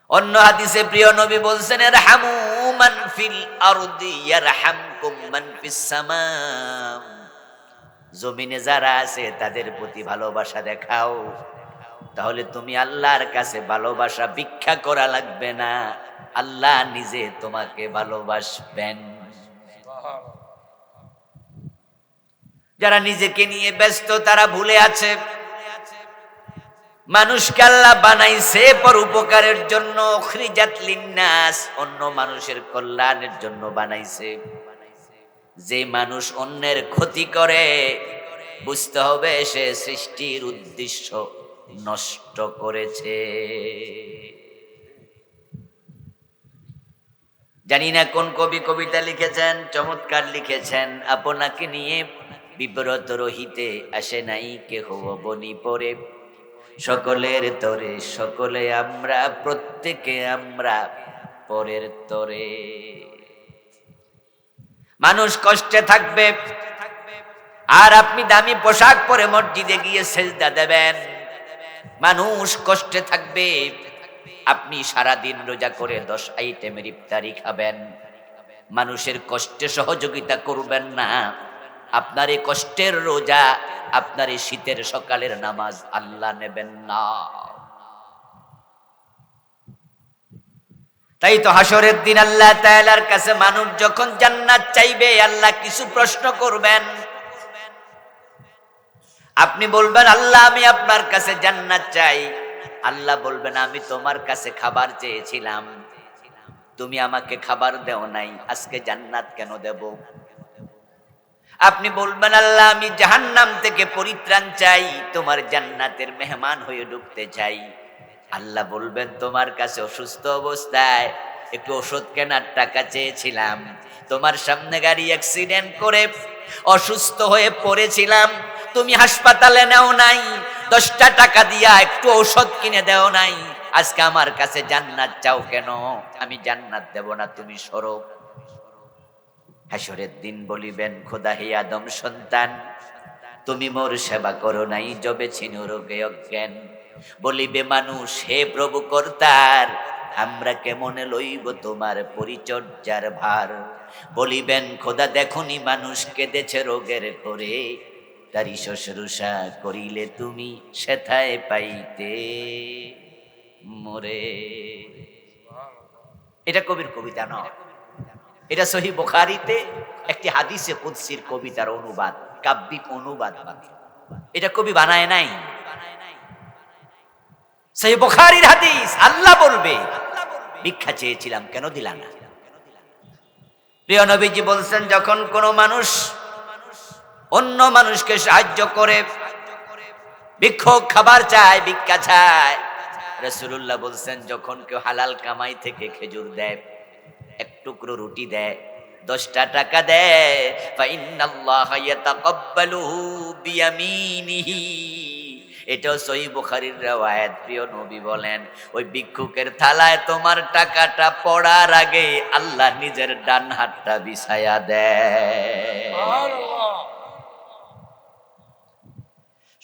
Speaker 1: অন্য হাদিসে প্রিয় নবী বলছেন, ইরহামু মান ফিল আরদি ইয়ারহামকুম মান ফিস সামা। জমিনে যারা আছে তাদের প্রতি ভালোবাসা দেখাও, তাহলে তুমি আল্লাহর কাছে ভালোবাসা ভিক্ষা করা লাগবে না, আল্লাহ নিজে তোমাকে ভালোবাসবেন।
Speaker 2: সুবহানাল্লাহ।
Speaker 1: যারা নিজেকে নিয়ে ব্যস্ত তারা ভুলে আছে, মানুষকে আল্লাহ বানাইছে পরোপকারের জন্য, খিজাত লিন্নাস, অন্য মানুষের কল্যাণের জন্য বানাইছে। যে মানুষ অন্যের ক্ষতি করে, বুঝতে হবে সে সৃষ্টির উদ্দেশ্য নষ্ট করেছে। জানি না কোন কবি কবিতা লিখেছেন, চমৎকার লিখেছেন, আপনাকে নিয়ে বিব্রত রহিতে আসে নাই কেহ বনি পরে, সকলের তরে সকলে আমরা, প্রত্যেকে আমরা পরের তরে। মানুষ কষ্টে থাকবে আর আপনি দামি পোশাক পরে মসজিদে গিয়ে সেজদা দেবেন। মানুষ কষ্টে থাকবে, আপনি সারাদিন রোজা করে 10 আইটেমের ইফতারি খাবেন। মানুষের কষ্টে সহযোগিতা করবেন না। আপনার এই কষ্টের রোজা, আপনার এই শীতের সকালের নামাজ আল্লাহ নেবেন না। তাই তো হাসরের দিন আল্লাহ তাআলার কাছে মানুষ যখন জান্নাত চাইবে, আল্লাহ কিছু প্রশ্ন করবেন। আপনি বলবেন, আল্লাহ আমি আপনার কাছে জান্নাত চাই। আল্লাহ বলবেন, আমি তোমার কাছে খাবার চেয়েছিলাম, তুমি আমাকে খাবার দেও নাই, আজকে জান্নাত কেন দেব? আপনি বলবেন, আল্লাহ আমি জাহান্নাম থেকে পরিত্রাণ চাই, তোমার জান্নাতের মেহমান হয়ে ঢুকতে চাই। আল্লাহ বলবেন, তোমার কাছে অসুস্থ অবস্থায় একটু ওষুধ কেনার টাকা চেয়েছিলাম, তোমার সামনে গাড়ি অ্যাক্সিডেন্ট করে অসুস্থ হয়ে পড়েছিলাম, তুমি হাসপাতালে নেও নাই, 10টা টাকা দিয়া একটু ঔষধ কিনে দেও নাই, আজকে আমার কাছে জান্নাত চাও কেন? আমি জান্নাত দেব না, তুমি সরো। হাসরের দিন বলিবেন, খোদা হে আদম সন্তান, তুমি মোর সেবা করো নাই, জবে ছিনু রোগে অজ্ঞান, বলিবে মানুষ, হে প্রভু কর্তার, আমরা কেমনে লইব তোমার পরিচর্যার ভার। বলিবেন, খোদা দেখুনি মানুষ কেঁদেছে রোগের করে, তারি শুশ্রূষা করিলে তুমি সেথায় পাইতে মোরে। এটা কবির কবিতা নয়, এটা সহিহ বুখারীতে একটি হাদিসে কুদসির কবিতার অনুবাদ, কাব্যিক অনুবাদ। এটা কবি বানায় নাই, সহিহ বুখারীর হাদিস। আল্লাহ বলবে, ভিক্ষা চেয়েছিলাম কেন দিলা না? প্রিয় নবীজি বলছেন, যখন কোনো মানুষ অন্য মানুষকে সাহায্য করে, ভিক্ষুক খাবার চায়, ভিক্ষা চায়, রাসূলুল্লাহ বলছেন, যখন কেউ হালাল কামাই থেকে খেজুর দেয়, এক টুকরো রুটি দেয়, 10টা টাকা দেয়, ফাইন্নাল্লাহা ইয়াতাকাব্বালুহু বিয়ামিনিহি। এটাও সহিহ বুখারীর riwayat। প্রিয় নবী বলেন, ওই ভিক্ষুকের থালায় তোমার টাকাটা পড়ার আগে আল্লাহ নিজের ডান হাতটা বিছায়া দেয়।
Speaker 2: সুবহানাল্লাহ।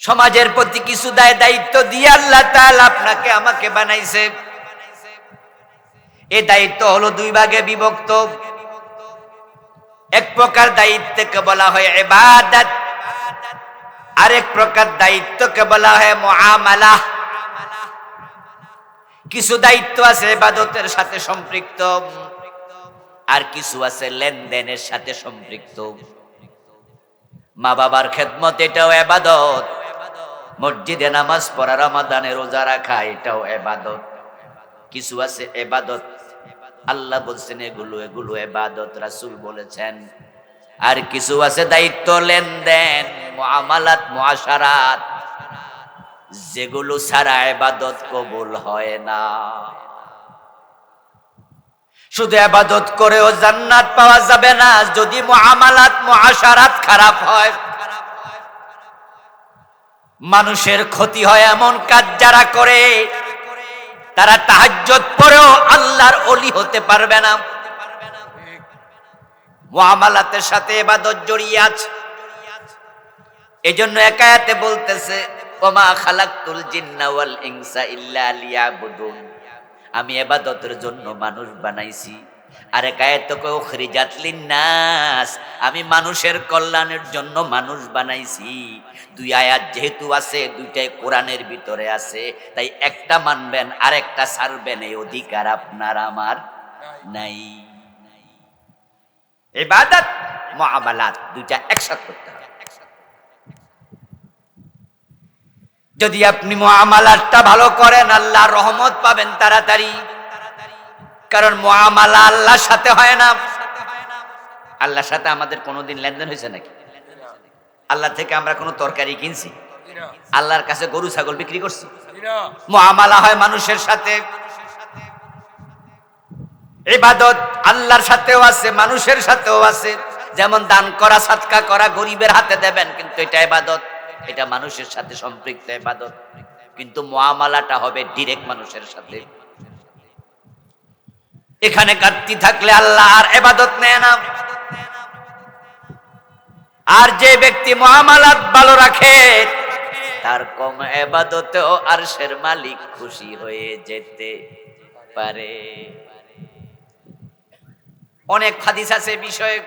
Speaker 1: সমাজের প্রতি কিছু দায়িত্ব দিয়ে আল্লাহ তাআলা আপনাকে আমাকে বানাইছে। এই দায়িত্ব হলো 2 ভাগে বিভক্ত। এক প্রকার দায়িত্বকে বলা হয় ইবাদত, আরেক প্রকার দায়িত্বকে বলা হয় মুআমালা। কিছু দায়িত্ব আছে ইবাদতের সাথে সম্পৃক্ত, আর কিছু আছে লেনদেনের সাথে সম্পৃক্ত। মা বাবার খেদমত, এটাও ইবাদত। মসজিদে নামাজ পড়া, রমাদানে রোজা রাখা, এটাও ইবাদত। কিছু আছে ইবাদত, আল্লাহ বলছেন এগুলো ইবাদত, রাসূল বলেছেন। আর কিছু আছে দায়িত্ব, লেনদেন, মুআমালাত, মুআশারাত, যেগুলো ছাড়া ইবাদত কবুল হয় না। শুধু ইবাদত করেও জান্নাত পাওয়া যাবে না যদি মুআমালাত, মুআশারাত খারাপ হয়। মানুষের ক্ষতি হয় এমন কাজ যারা করে, তারা তাহাজ্জুদ পড়েও আল্লাহর ওলি হতে পারবে না। মুআমালাতের সাথে ইবাদত জড়িয়ে আছে। এজন্য এক আয়াতে বলতেছে, ওমা খালাকতুল জিন্না ওয়াল ইনসা ইল্লা লিয়াবুদুন, আমি ইবাদতের জন্য মানুষ বানাইছি। আর এক আয়াতে কয় উখরিজাত লিন্নাস, আমি মানুষের কল্যাণের জন্য মানুষ বানাইছি। 2 আয়াত যেহেতু আছে, 2টাই কোরআনের ভিতরে আছে, তাই একটা মানবেন আর একটা ছাড়বেন, এই অধিকার আপনার আমার নাই। ইবাদত, মুআমালাত, 2টা একসাথে করতে হবে। যদি আপনি মুআমালাতটা ভালো করেন, আল্লাহর রহমত পাবেন তাড়াতাড়ি। কারণ মুআমালা আল্লাহর সাথে হয় না। আল্লাহর সাথে আমাদের কোনোদিন লেনদেন হয়েছে নাকি? আল্লাহ থেকে আমরা কোনো তরকারি কিনছি? আল্লাহর কাছে গরু ছাগল বিক্রি করছি? মুআমালা হয় মানুষের সাথে। ইবাদত আল্লাহর সাথেও আছে, মানুষের সাথেও আছে। যেমন দান করা, সাদকা করা, গরিবের হাতে দেবেন, কিন্তু এটা ইবাদত, এটা মানুষের সাথে সম্পৃক্ত ইবাদত। কিন্তু মুআমালাটা হবে ডাইরেক্ট মানুষের সাথে। এখানে ঘাটতি থাকলে আল্লাহ আর ইবাদত নেয় না। আর যে ব্যক্তি মুআমালাত ভালো রাখে, তার কম ইবাদতেও আরশের মালিক খুশি হয়ে যেতে পারে। অনেক হাদিস আছে বিষয়ে।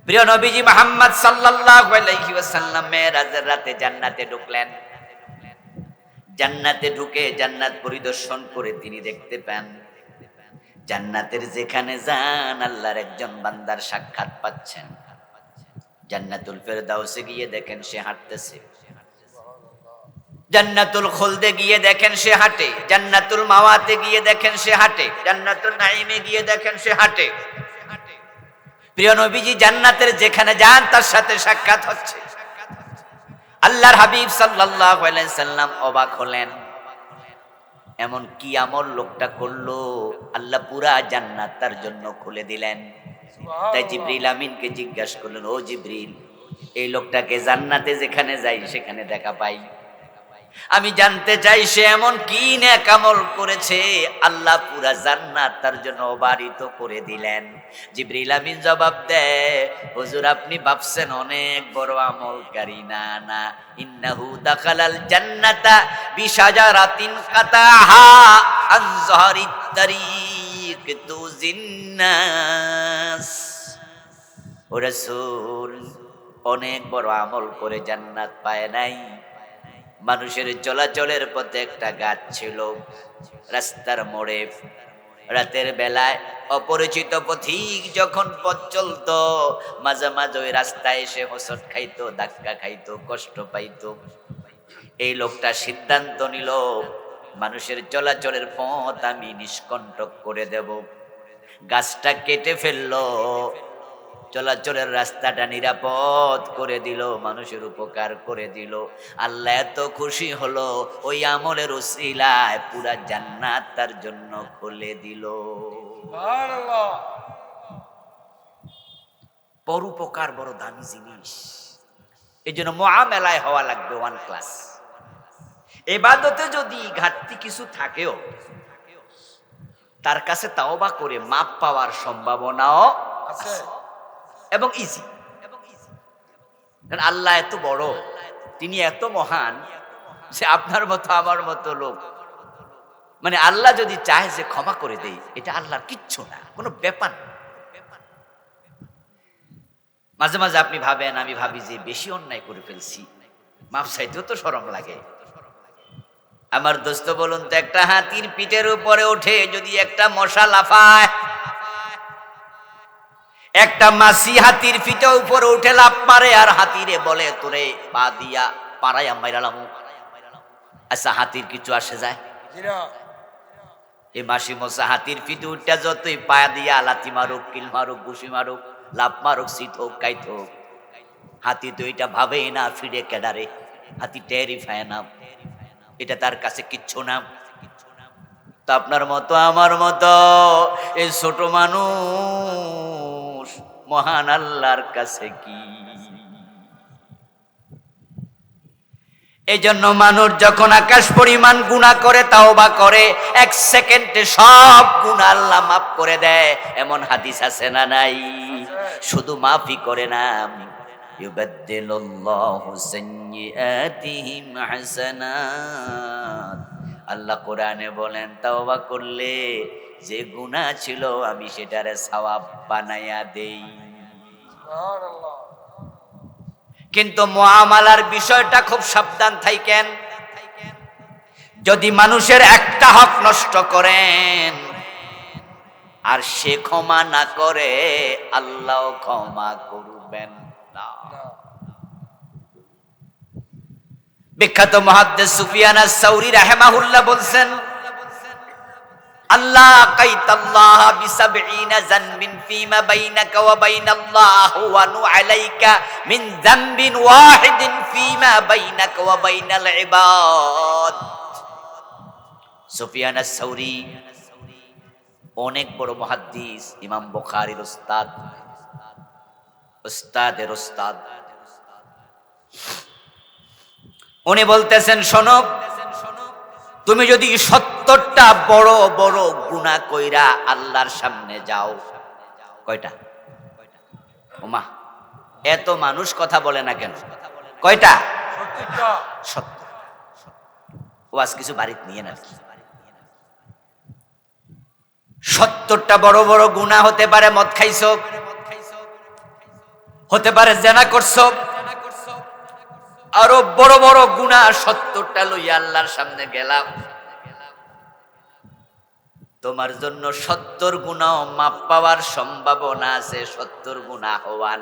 Speaker 1: প্রিয় নবীজি মুহাম্মদ সাল্লাল্লাহু আলাইহি ওয়াসাল্লাম মেরাজের রাতে জান্নাতে ঢুকলেন। জান্নাতে ঢুকে জান্নাত পরিদর্শন করে তিনি দেখতে পান, জান্নাতের যেখানে যান আল্লাহর একজন বান্দার সাক্ষাৎ পাচ্ছেন। জান্নাতুল ফেরদাউসে গিয়ে দেখেন সে হাঁটতেছে, জান্নাতুল খুলদে গিয়ে দেখেন সে হাঁটে, জান্নাতুল মাওয়াতে গিয়ে দেখেন সে হাঁটে, জান্নাতুল নাঈমে গিয়ে দেখেন সে হাঁটে। প্রিয় নবীজি জান্নাতের যেখানে যান তার সাথে সাক্ষাৎ হচ্ছে। আল্লাহর হাবিব সাল্লাল্লাহু আলাইহি সাল্লাম অবাক হলেন, এমন কি আমল লোকটা করলো, আল্লাহ পুরা জান্নাত তার জন্য খুলে দিলেন। তাই জিবরিল আমিনকে জিজ্ঞাসা করলেন, ও জিবরিল, এই লোকটাকে জান্নাতে যেখানে যাই সেখানে দেখা পাই, আমি জানতে চাই সে এমন কি নেক আমল করেছে আল্লাহ পুরা জান্নাত তার জন্য অবারিত করে দিলেন। জিবরিল আমিন জবাব দেয়, হুজুর আপনি ভাবছেন অনেক বড় আমলকারী, না না, ইন্নাহু দাখালাল জান্নাতা বিশাজারাতিন কাতাহা আন যাহরিত তারিক তুজিন্নাস। ও রাসূল, অনেক বড় আমল করে জান্নাত পায় নাই। মানুষের চলাচলের পথে একটা গাছ ছিল, রাস্তার মোড়ে রাতের বেলায় অপরিচিত পথিক যখন পথ চলতো, মাঝে মাঝে ওই রাস্তায় এসে হোঁচট খাইতো, ধাক্কা খাইতো, কষ্ট পাইতো। এই লোকটা সিদ্ধান্ত নিল, মানুষের চলাচলের পথ আমি নিষ্কণ্টক করে দেব। গাছটা কেটে ফেললো, চলাচলের রাস্তাটা নিরাপদ করে দিল, মানুষের উপকার করে দিল। আল্লাহ এত খুশি হলো, ওই আমলের উসিলায় পুরা জান্নাত তার জন্য খুলে দিল।
Speaker 2: সুবহানাল্লাহ।
Speaker 1: পরোপকার বড় দামি জিনিস, এই জন্য মুআমালায় হওয়া লাগবে ওয়ান ক্লাস। ইবাদতে যদি ঘাটতি কিছু থাকেও তার কাছে তাওবা করে মাপ পাওয়ার সম্ভাবনাও
Speaker 2: আছে।
Speaker 1: এবং ইজি। কারণ আল্লাহ এত বড়, তিনি এত মহান যে আপনার মতো আমার মতো লোক, মানে আল্লাহ যদি চায় যে ক্ষমা করে দেই, এটা আল্লাহর কিচ্ছু না, কোনো ব্যাপার না। মাঝে মাঝে আপনি ভাবেন, আমি ভাবি যে বেশি অন্যায় করে ফেলছি, মাপ চাইতেও তো শরম লাগে। আমার দোস্ত বলুন তো, একটা হাতির পিঠের উপরে উঠে যদি একটা মশা লাফায়, একটা মাসি হাতির পিঠে উপরে উঠে লাফ মারে আর হাতিরে বলে তোরে পা দিয়া পাড়াইয়া মাইরালাম, আচ্ছা হাতির কিছু আসে যায়?
Speaker 2: জি না।
Speaker 1: এই মাসি মশা হাতির পিঠে উঠটা যতই পায়া দিয়া লাথি মারুক, কিল মারুক, ঘুষি মারুক, লাফ মারুক, শীত হোক, কাইত হোক, হাতি তো এটা ভাবেই না ফিরে কেডারে, হাতি টেরিফায় না, এটা তার কাছে কিচ্ছু না। তা আপনার মতো আমার মতো এই ছোট মানুষ মহান আল্লাহর কাছে কি? এই জন্য মানুষ যখন আকাশ পরিমাণ গুনাহ করে তাওবা করে, এক সেকেন্ডে সব গুনাহ আল্লাহ মাফ করে দেয়। এমন হাদিস আছে না নাই? শুধু মাফই করে না, ইউবাদদিলুল্লাহু সাইয়্যাতিহিম হাসানাত। আল্লাহ কোরআনে বলেন, তাওবা করলে যে গুনাহ ছিল আমি সেটারে সওয়াব বানায়া দেই।
Speaker 2: সুবহানাল্লাহ।
Speaker 1: কিন্তু মুআমালার বিষয়টা খুব সাবধান থাকেন। যদি মানুষের একটা হক নষ্ট করেন আর সে ক্ষমা না করে, আল্লাহ ক্ষমা করবেন না। বিখ্যাত মুহাদ্দিস সুফিয়ান আস-সাউরী রাহিমাহুল্লাহ বলছেন, আল্লাহ কাইতাল্লাহ বিসাবঈনা যানবিন ফীমা বাইনাকা ওয়া বাইনাল্লাহ ওয়া নু আলাইকা মিন যানবিন ওয়াহিদিন ফীমা বাইনাকা ওয়া বাইনাল ইবাদ। সুফিয়ান আস-সাউরী অনেক বড় মুহাদ্দিস, ইমাম বুখারীর উস্তাদ, উস্তাদের উস্তাদ। উনি বলতেছেন, শোনো, তুমি যদি 70টা বড় বড় গুনাহ কইরা আল্লাহর সামনে যাও, কয়টা? ওমা, এত মানুষ কথা বলে না কেন? কয়টা?
Speaker 2: 70টা।
Speaker 1: 70। ওয়াজ কিছু বাড়িতে নিয়ে না, 70টা বড় বড় গুনাহ হতে পারে মদ খাইছো, হতে পারে জেনা করছো, আরো বড় বড় গুনাহ 70টা লইয়া আল্লাহর সামনে গেলাম। তোমার জন্য 70 গুনাহ মাপ পাওয়ার সম্ভাবনা আছে। 70 গুনাহ হওয়ান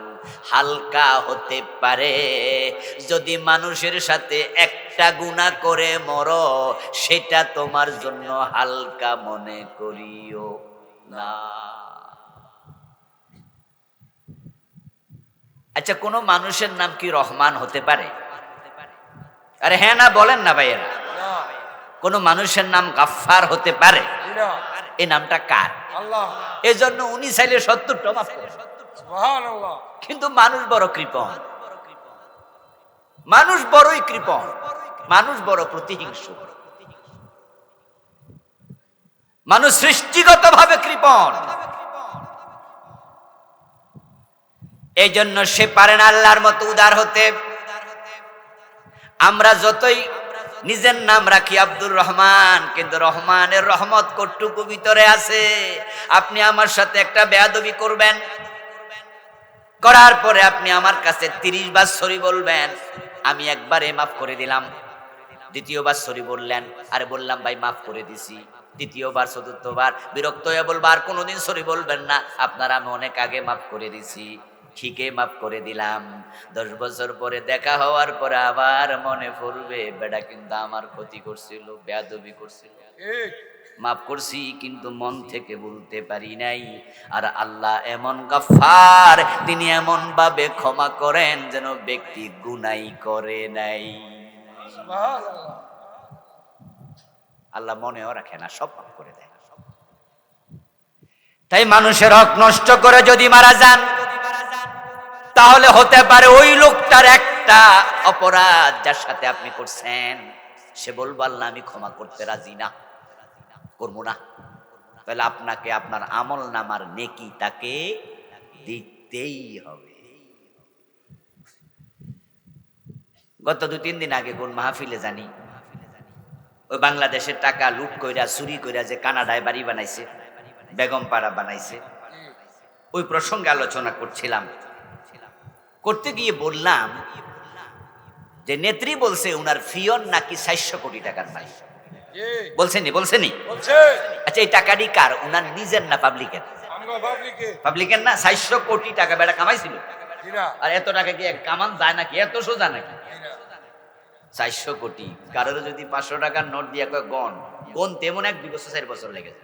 Speaker 1: হালকা হতে পারে। যদি মানুষের সাথে একটা গুনাহ করে মরো, সেটা তোমার জন্য হালকা মনে করিও না। আচ্ছা, কোন মানুষের নাম কি রহমান হতে পারে? আরে হ্যাঁ না বলেন না ভাইয়েরা।
Speaker 2: না।
Speaker 1: কোন মানুষের নাম গাফফার হতে পারে?
Speaker 2: জি না।
Speaker 1: এই নামটা কার?
Speaker 2: আল্লাহ।
Speaker 1: এই জন্য উনি চাইলে 70টা মাফ করে।
Speaker 2: সুবহানাল্লাহ।
Speaker 1: কিন্তু মানুষ বড় কৃপণ, মানুষ বড়ই কৃপণ। মানুষ বড় প্রতিহিংসু, মানুষ সৃষ্টিগতভাবে কৃপণ। এই জন্য সে পারে না আল্লাহর মতো উদার হতে। আমরা যতই নিজের নাম রাখি আব্দুর রহমান, কিন্তু রহমানের রহমত কতটুকু ভিতরে আছে। আপনি আমার সাথে একটা বেয়াদবি করবেন, করার পরে আপনি আমার কাছে 30 বার সরি বলবেন, আমি একবারে মাফ করে দিলাম। দ্বিতীয়বার সরি বললেন, আরে বললাম ভাই মাফ করে দিছি। তৃতীয়বার চতুর্থবার বিরক্ত হয়ে বলবো আর কোনোদিন সরি বলবেন না, আপনারা আমি অনেক আগে মাফ করে দিছি, ঠিকই মাফ করে দিলাম। 10 বছর পরে দেখা হওয়ার পরে আবার মনে পড়বে বেটা কিন্তু আমার ক্ষতি করছিল, বেয়াদবি করছিল,
Speaker 2: ঠিক।
Speaker 1: মাফ করছি কিন্তু মন থেকে বলতে পারি নাই। আর আল্লাহ এমন গাফফার, তিনি এমন ভাবে ক্ষমা করেন যেন ব্যক্তি গুনাই করে নাই।
Speaker 2: সুবহানাল্লাহ।
Speaker 1: আল্লাহ মনেও রাখে না, সব মাফ করে দেয়। তাই মানুষের হক নষ্ট করে যদি মারা যান, তাহলে হতে পারে ওই লোকটার একটা অপরাধ যার সাথে আপনি করছেন, সে বলবো আল্লাহ আমি ক্ষমা করতে রাজি না, করবো না। তাহলে আপনাকে আপনার আমল নামার নেকি তাকে দিতেই হবে। গত 2-3 দিন আগে কোন মাহফিলে জানি, ওই বাংলাদেশের টাকা লুট কইরা চুরি কইরা যে কানাডায় বাড়ি বানাইছে, বেগম পাড়া বানাইছে, ওই প্রসঙ্গে আলোচনা করছিলাম। করতে গিয়ে বললাম যে নেত্রী বলছে উনার ফিয়ন নাকি 400 কোটি টাকার মালিক। বলছেনি?
Speaker 2: বলছে
Speaker 1: আচ্ছা এই টাকাটি কার? উনার নিজের না পাবলিকের?
Speaker 2: আমরা পাবলিকে
Speaker 1: পাবলিকের না? 400 কোটি টাকা বেটা কামাইছিল।
Speaker 2: কিনা
Speaker 1: আর এত টাকা কি কামান যায় নাকি? এত সোজা নাকি?
Speaker 2: কিনা
Speaker 1: 400 কোটি কারোর যদি 500 টাকার নোট দিয়ে কয় গন তেমন 1-2 বছর 4 বছর লেগেছে।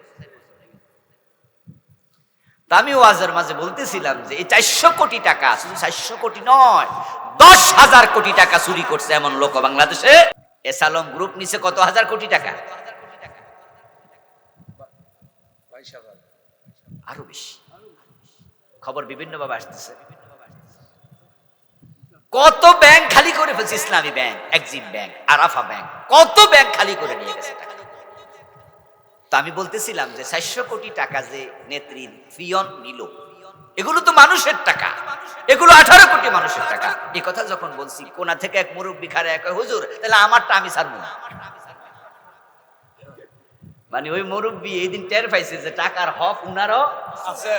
Speaker 1: তা আমি ওয়াজের মাঝে বলতেছিলাম যে এই 400 কোটি টাকা শুধু 400 কোটি নয়, 10,000 কোটি টাকা চুরি করছে এমন লোক বাংলাদেশে। এসালম গ্রুপ নিচে কত হাজার কোটি টাকা?
Speaker 2: 22,000
Speaker 1: আরো বেশি। খবর বিভিন্ন ভাবে আসতেছে। কত ব্যাংক খালি করে ফেলছে, ইসলামী bank, Exim bank, Arafah bank, কত ব্যাংক খালি করে নিয়ে গেছে টাকা। তো আমি বলতেছিলাম যে 400 কোটি টাকা যে নেত্রীর ফিয়ন নিল, এগুলো তো মানুষের টাকা, এগুলো 18 কোটি মানুষের টাকা। এই কথা যখন বলছি, কোনা থেকে এক মুরব্বী খারে এক হুজুর তাহলে আমারটা আমি ছাড়বো না। মানে ওই মুরব্বী এই দিন টের পাইছে যে টাকার হক উনারও
Speaker 2: আছে।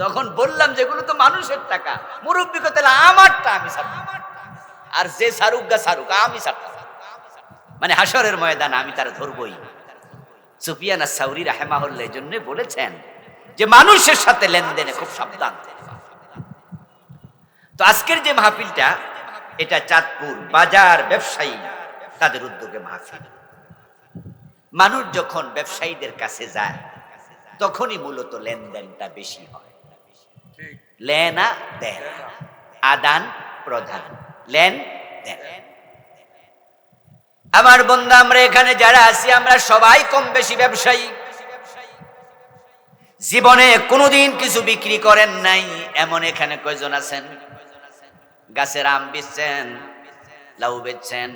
Speaker 1: যখন বললাম যেগুলো তো মানুষের টাকা, মুরব্বী কে তাহলে আমারটা আমি ছাড়বো, আর যে সারুক গা সারুক আমি ছাড়বো। মানে হাসরের ময়দান আমি তার ধরবই। সুফিয়ান আস-সাউরি রাহিমাহুল্লাহ এই জন্য বলেছেন যে মানুষের সাথে লেনদেনে খুব সাবধান। তো আজকের যে মাহফিলটা, এটা চাঁদপুর বাজার ব্যবসায়ী তাদের উদ্যোগে মাহফিল। মানুষ যখন ব্যবসায়ীদের কাছে যায় তখনই মূলত লেনদেনটা বেশি হয়।
Speaker 2: ঠিক।
Speaker 1: লেনা দেন, আদান প্রদান, লেন দেন। আমার বন্ধু, আমরা এখানে যারা আছি আমরা সবাই কম বেশি ব্যবসায়ী। জীবনে কোনোদিন কিছু বিক্রি করেন নাই এমন এখানে কয়জন আছেন? গাছের আম বেচছেন, লাউ বেচছেন,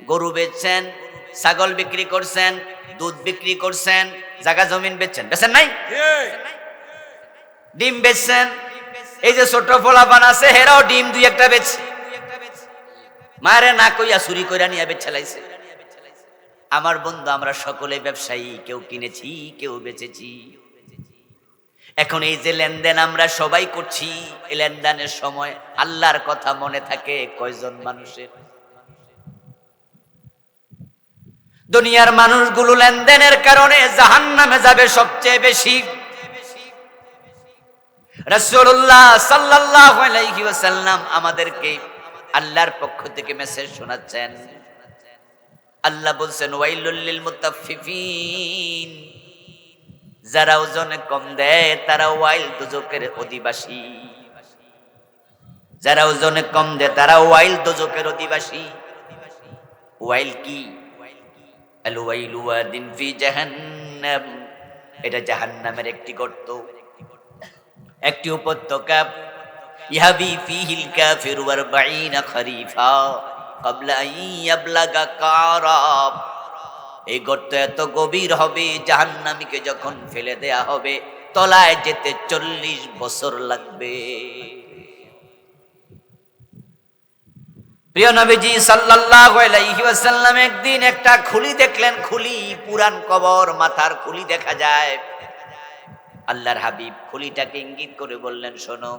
Speaker 1: গরু বেচছেন, ছাগল বিক্রি করছেন, দুধ বিক্রি করছেন, জায়গা জমিন বেচছেন, বেচেন নাই?
Speaker 2: ঠিক।
Speaker 1: ডিম বেচছেন। এই যে ছোট পোলাপান আছে হেরাও ডিম 2-1টা বেচছে, মারে না কইয়া চুরি কইরা নিয়ে বেচালাইছে। আমার বন্ধু, আমরা সকলে ব্যবসায়ী, কেউ কিনেছি কেউ বেচেছি। এখন এই যে লেনদেন আমরা সবাই করছি, এই লেনদেনের সময় আল্লাহর কথা মনে থাকে কয়জন মানুষের? দুনিয়ার মানুষগুলো লেনদেনের কারণে জাহান্নামে যাবে সবচেয়ে বেশি। রাসূলুল্লাহ সাল্লাল্লাহু আলাইহি ওয়াসাল্লাম আমাদেরকে আল্লাহর পক্ষ থেকে মেসেজ শোনাচ্ছেন। আল্লাহ বলছেন ওয়াইলুল লিল মুতাফফিফিন, যারা ওজনে কম দেয় তারা ওয়াইল দোজখের অধিবাসী। যারা ওজনে কম দেয় তারা ওয়াইল দোজখের অধিবাসী। ওয়াইল কি? আল ওয়াইলু ওয়াদিন ফি জাহান্নাম, এটা জাহান্নামের একটি গর্ত, একটি উপত্যকা। ইয়াবি ফিহিল কাফিরু 40 খরিফা, ক্বাবলা আন ইয়াবলাগা কারাব। এই গর্ত এত গভীর হবে, জাহান্নামীকে যখন ফেলে দেয়া হবে তলায় যেতে 40 বছর লাগবে। প্রিয় নবীজি সাল্লাল্লাহু আলাইহি ওয়াসাল্লাম একদিন একটা খুলি দেখলেন, খুলি, পুরান কবর, মাথার খুলি দেখা যায়। আল্লাহর হাবিব খুলিটাকে ইঙ্গিত করে বললেন, শোনো,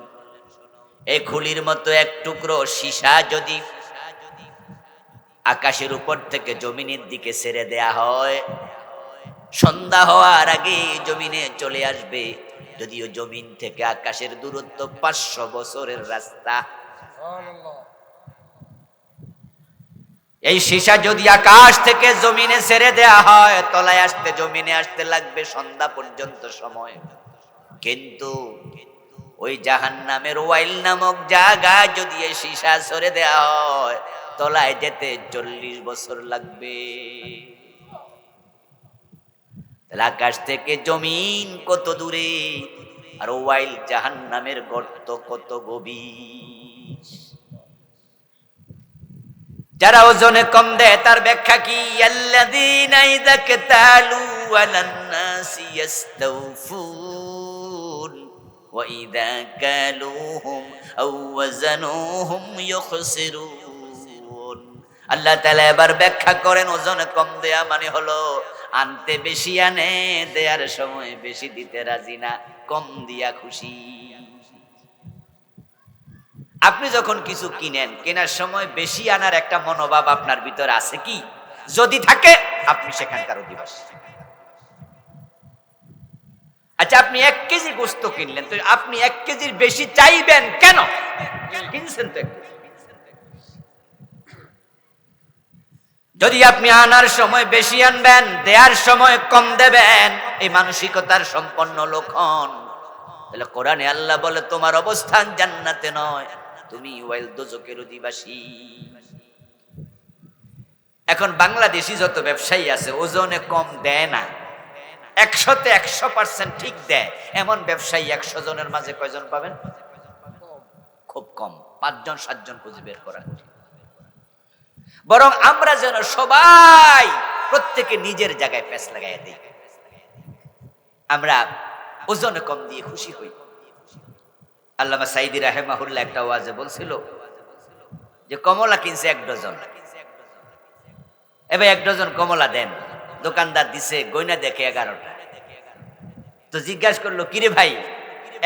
Speaker 1: এই খুলির মতো এক টুকরো সীসা যদি আকাশের উপর থেকে জমিনের দিকে ছেড়ে দেয়া হয়, সন্ধ্যা হওয়ার আগে জমিনে চলে আসবে। যদিও জমিন থেকে আকাশের দূরত্ব 500 বছরের রাস্তা।
Speaker 2: সুবহানাল্লাহ।
Speaker 1: এই সীসা যদি আকাশ থেকে জমিনে ছেড়ে দেয়া হয়, তলায় আসতে, জমিনে আসতে লাগবে সন্ধ্যা পর্যন্ত সময়। কিন্তু ওই জাহান্নামের ওয়াইল নামক জায়গায় যদি এই সীসা ছেড়ে দেয়া হয়, তলায় যেতে 40 বছর লাগবে। তাহলে আকাশ থেকে জমিন কত দূরে, আর ওয়াইল জাহান্নামের গর্ত কত গভীর। যারা ওজনে কম দেয় তার ব্যাখ্যা কি? আল্লাযীনা ইযা কাতালু আলান নাসি ইস্তাওফুন ওয়া ইযা কালুহুম আও ওয়াজানুহুম ইউখসিরুন। আল্লাহ তাআলা এবার ব্যাখ্যা করেন, ওজনে কম দেয়া মানে হলো আনতে বেশি আনে, দেয়ার সময় বেশি দিতে রাজি না, কম দিয়া খুশি। আপনি যখন কিছু কিনেন, কেনার সময় বেশি আনার একটা মনোভাব আপনার ভিতরে আছে কি? যদি থাকে, আপনি সেখানকার অধিবাসী। আচ্ছা, আপনি 1 কেজি গোশত কিনলেন, তো আপনি 1 কেজির বেশি চাইবেন কেন? কিনছেন তো 1 কেজি। যদি আপনি আনার সময় বেশি আনবেন, দেওয়ার সময় কম দেবেন, এই মানসিকতার সম্পন্ন লোক হন, তাহলে কোরআনে আল্লাহ বলে তোমার অবস্থান জান্নাতে নয়, তুমি ওয়াইল দোজখের অধিবাসী। এখন বাংলাদেশি যত ব্যবসায়ী আছে ওজনে কম দেয় না, 100তে 100% ঠিক দেয়, এমন ব্যবসায়ী 100 জনের মাঝে কয়জন পাবেন? খুব কম, 5 জন 7 জন খুঁজে বের করা। বরং আমরা যেন সবাই প্রত্যেকে নিজের জায়গায় প্যাঁচ লাগাইয়া দিই, আমরা ওজনে কম দিয়ে খুশি হই। আল্লামা সাইদি রাহিমাহুল্লাহ একটা ওয়াজে বলছিল যে কমলা কিনছে 1 ডজন, এবার 1 ডজন কমলা দেন, দোকানদার দিছে, গয়না দেখে 11টা। তো জিজ্ঞাসা করলো, কিরে ভাই,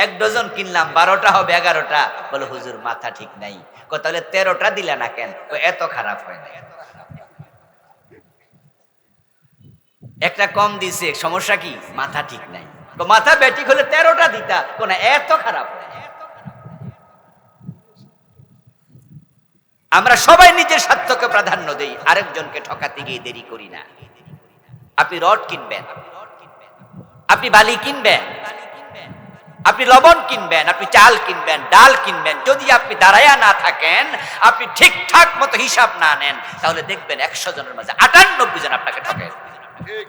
Speaker 1: 1 ডজন কিনলাম, 12টা হবে 11টা? বলে, হুজুর মাথা ঠিক নাই। তাহলে 13টা দিলা না কেন? এত খারাপ হয় না, একটা কম দিছে, সমস্যা কি? মাথা ঠিক নাই। মাথা ব্যাটিক হলে 13টা দিতা, কোন এত খারাপ? আমরা সবাই নিজের স্বার্থকে প্রাধান্য দেই, আরেকজনকে ঠকাতে গিয়ে দেরি করি না। আপনি রড কিনবেন, আপনি বালি কিনবেন, আপনি লবণ কিনবেন, আপনি চাল কিনবেন, ডাল কিনবেন, যদি আপনি দাঁড়ায়া না থাকেন, আপনি ঠিকঠাক মতো হিসাব না নেন, তাহলে দেখবেন 100 জনের মাঝে 98 জন আপনাকে ঠকায়।
Speaker 2: ঠিক।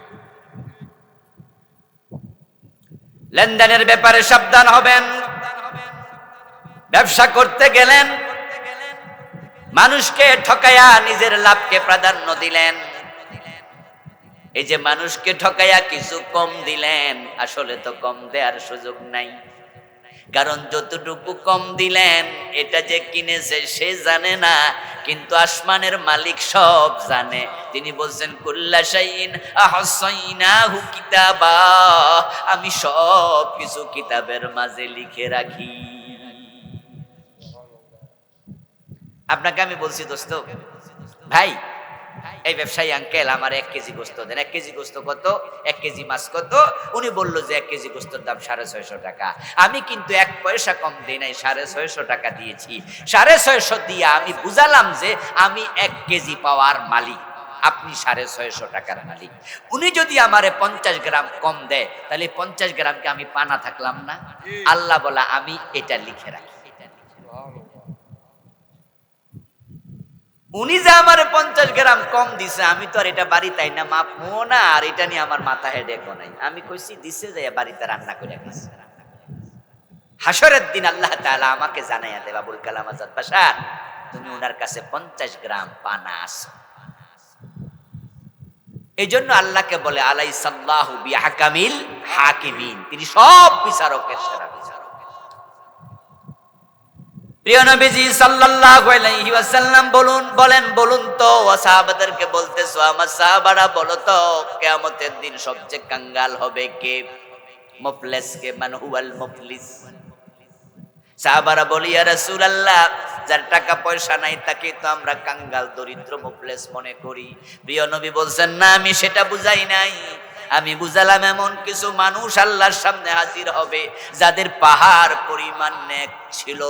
Speaker 1: লেনদেনের ব্যাপারে সাবধান হবেন। ব্যবসা করতে গেলেন, মানুষকে ঠকায়া নিজের লাভকে প্রাধান্য দিলেন। এই যে মানুষকে ঠকায়া কিছু কম দিলেন, আসলে তো কম দেওয়ার সুযোগ নাই, কারণ যতটুকু কম দিলেন এটা যে কিনেছে সে জানে না, কিন্তু আসমানের মালিক সব জানে। তিনি বলছেন, কুল্লা শাইইন আহসাইনাহু কিতাবা, আমি সব কিছু কিতাবের মাঝে লিখে রাখি। আপনাকে আমি বলছি, দোস্ত ভাই, এই ব্যবসায়ী আঙ্কেল আমার 1 কেজি গোস্ত দেন। 1 কেজি গোস্ত কত? 1 কেজি মাছ কত? উনি বলল যে 1 কেজি গোস্তর দাম 650 টাকা। আমি কিন্তু 1 পয়সা কম দেই নাই, 650 টাকা দিয়েছি। 650 দিয়ে আমি বুঝালাম যে আমি 1 কেজি পাওয়ার মালিক, আপনি 650 টাকার মালিক। উনি যদি আমারে 50 গ্রাম কম দেয়, তাহলে 50 গ্রামকে আমি পানা থাকলাম না? আল্লাহ বলা, আমি এটা লিখে রাখি। উনি যে আমার 50 গ্রাম কম দিছে, আমি তো আর এটা বাড়ি তাই না মাপবো না, আর এটা নিয়ে আমার মাথা হেডেক নাই। আমি কইছি দিছে যে বাড়িতে রান্না করে খাইছে। হাসরের দিন আল্লাহ তাআলা আমাকে জানাইয়া দেব, আবুল কালাম আজাদ বাশার, তুমি উনার কাছে 50 গ্রাম পানা আসো। এই জন্য আল্লাহকে বলে আলাইসাল্লাহু বিহাকামিল হাকিমিন, তিনি সব বিচারকের সেরা বিচারক। প্রিয় নবীজি সাল্লাল্লাহু আলাইহি ওয়াসাল্লাম বলুন তো সাহাবাদেরকে বলতেছো, আমার সাহাবারা বলো তো কিয়ামতের দিন সবচেয়ে কাঙ্গাল হবে কে? মুফলিস কে? মান হুয়াল মুফলিস? সাহাবারা বলি ইয়া রাসূলুল্লাহ, যার টাকা পয়সা নাই তাকে তো আমরা কাঙ্গাল দরিদ্র মুফলিস মনে করি। প্রিয় নবী বলছেন না, আমি সেটা বুঝাই নাই। আমি বুঝালাম এমন কিছু মানুষ আল্লাহর সামনে হাজির হবে যাদের পাহাড় পরিমাণ নেক ছিল,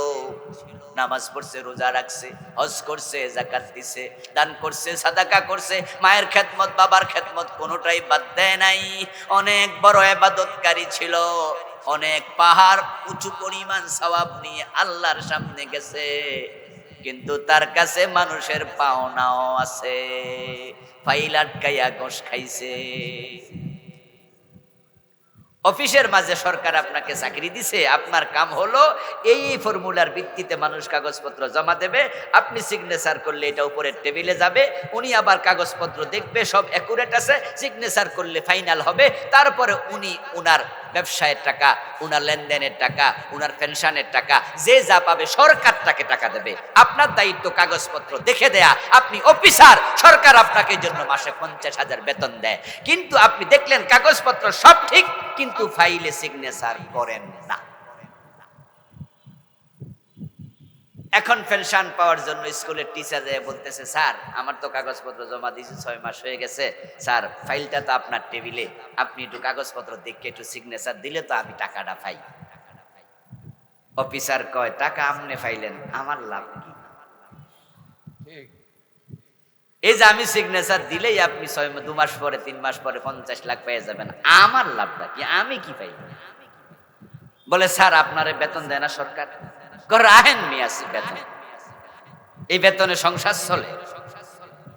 Speaker 1: নামাজ পড়ছে, রোজা রাখছে, হজ করছে, যাকাত দিছে, দান করছে, সাদাকা করছে, মায়ের খেদমত, বাবার খেদমত কোনোটাই বাদ দেয় নাই। অনেক বড় ইবাদতকারী ছিল, অনেক পাহাড় উঁচু পরিমাণ সওয়াব নিয়ে আল্লাহর সামনে গেছে, কিন্তু তার কাছে মানুষের পাওনাও আছে, ফাইল আটকাইয়া ঘোষ খাইছে। অফিসের মাঝে সরকার আপনাকে চাকরি দিছে, আপনার কাম হলো এই ফর্মুলার ভিত্তিতে মানুষ কাগজপত্র জমা দেবে, আপনি সিগনেচার করলে এটা উপরের টেবিলে যাবে, উনি আবার কাগজপত্র দেখবে সব অ্যাকুরেট আছে, সিগনেচার করলে ফাইনাল হবে, তারপরে উনি উনার ব্যবসায়ের টাকা, উনার লেনদেনের টাকা, উনার পেনশনের টাকা, যে যা পাবে সরকার তাকে টাকা দেবে। আপনার দায়িত্ব কাগজপত্র দেখে দেয়া। আপনি অফিসার, সরকার আপনাকে জন্য মাসে 50,000 বেতন দেয়, কিন্তু আপনি দেখলেন কাগজপত্র সব ঠিক, কিন্তু ফাইলে সিগনেচার করেন না। এখন পেনশন পাওয়ার জন্য স্কুলের টিচার যায় বলতেছে, স্যার আমার তো কাগজপত্র জমা দিয়েছি 6 মাস হয়ে গেছে, স্যার ফাইলটা তো আপনার টেবিলে, আপনি একটু কাগজপত্র দেখে একটু সিগনেচার দিলে তো আমি টাকাটা পাই। অফিসার কয়, টাকা আপনি ফাইলেন, আমার লাভ কি?
Speaker 2: ঠিক।
Speaker 1: এই যে আমি সিগনেচার দিলেই আপনি 2 মাস পরে 3 মাস পরে 50 লাখ পেয়ে যাবেন, আমার লাভটা কি? আমি কি পাই? বলে, স্যার আপনারে বেতন দেয় না সরকার? রাহেন মিয়াছি বেতন, এই বেতনে সংসার চলে।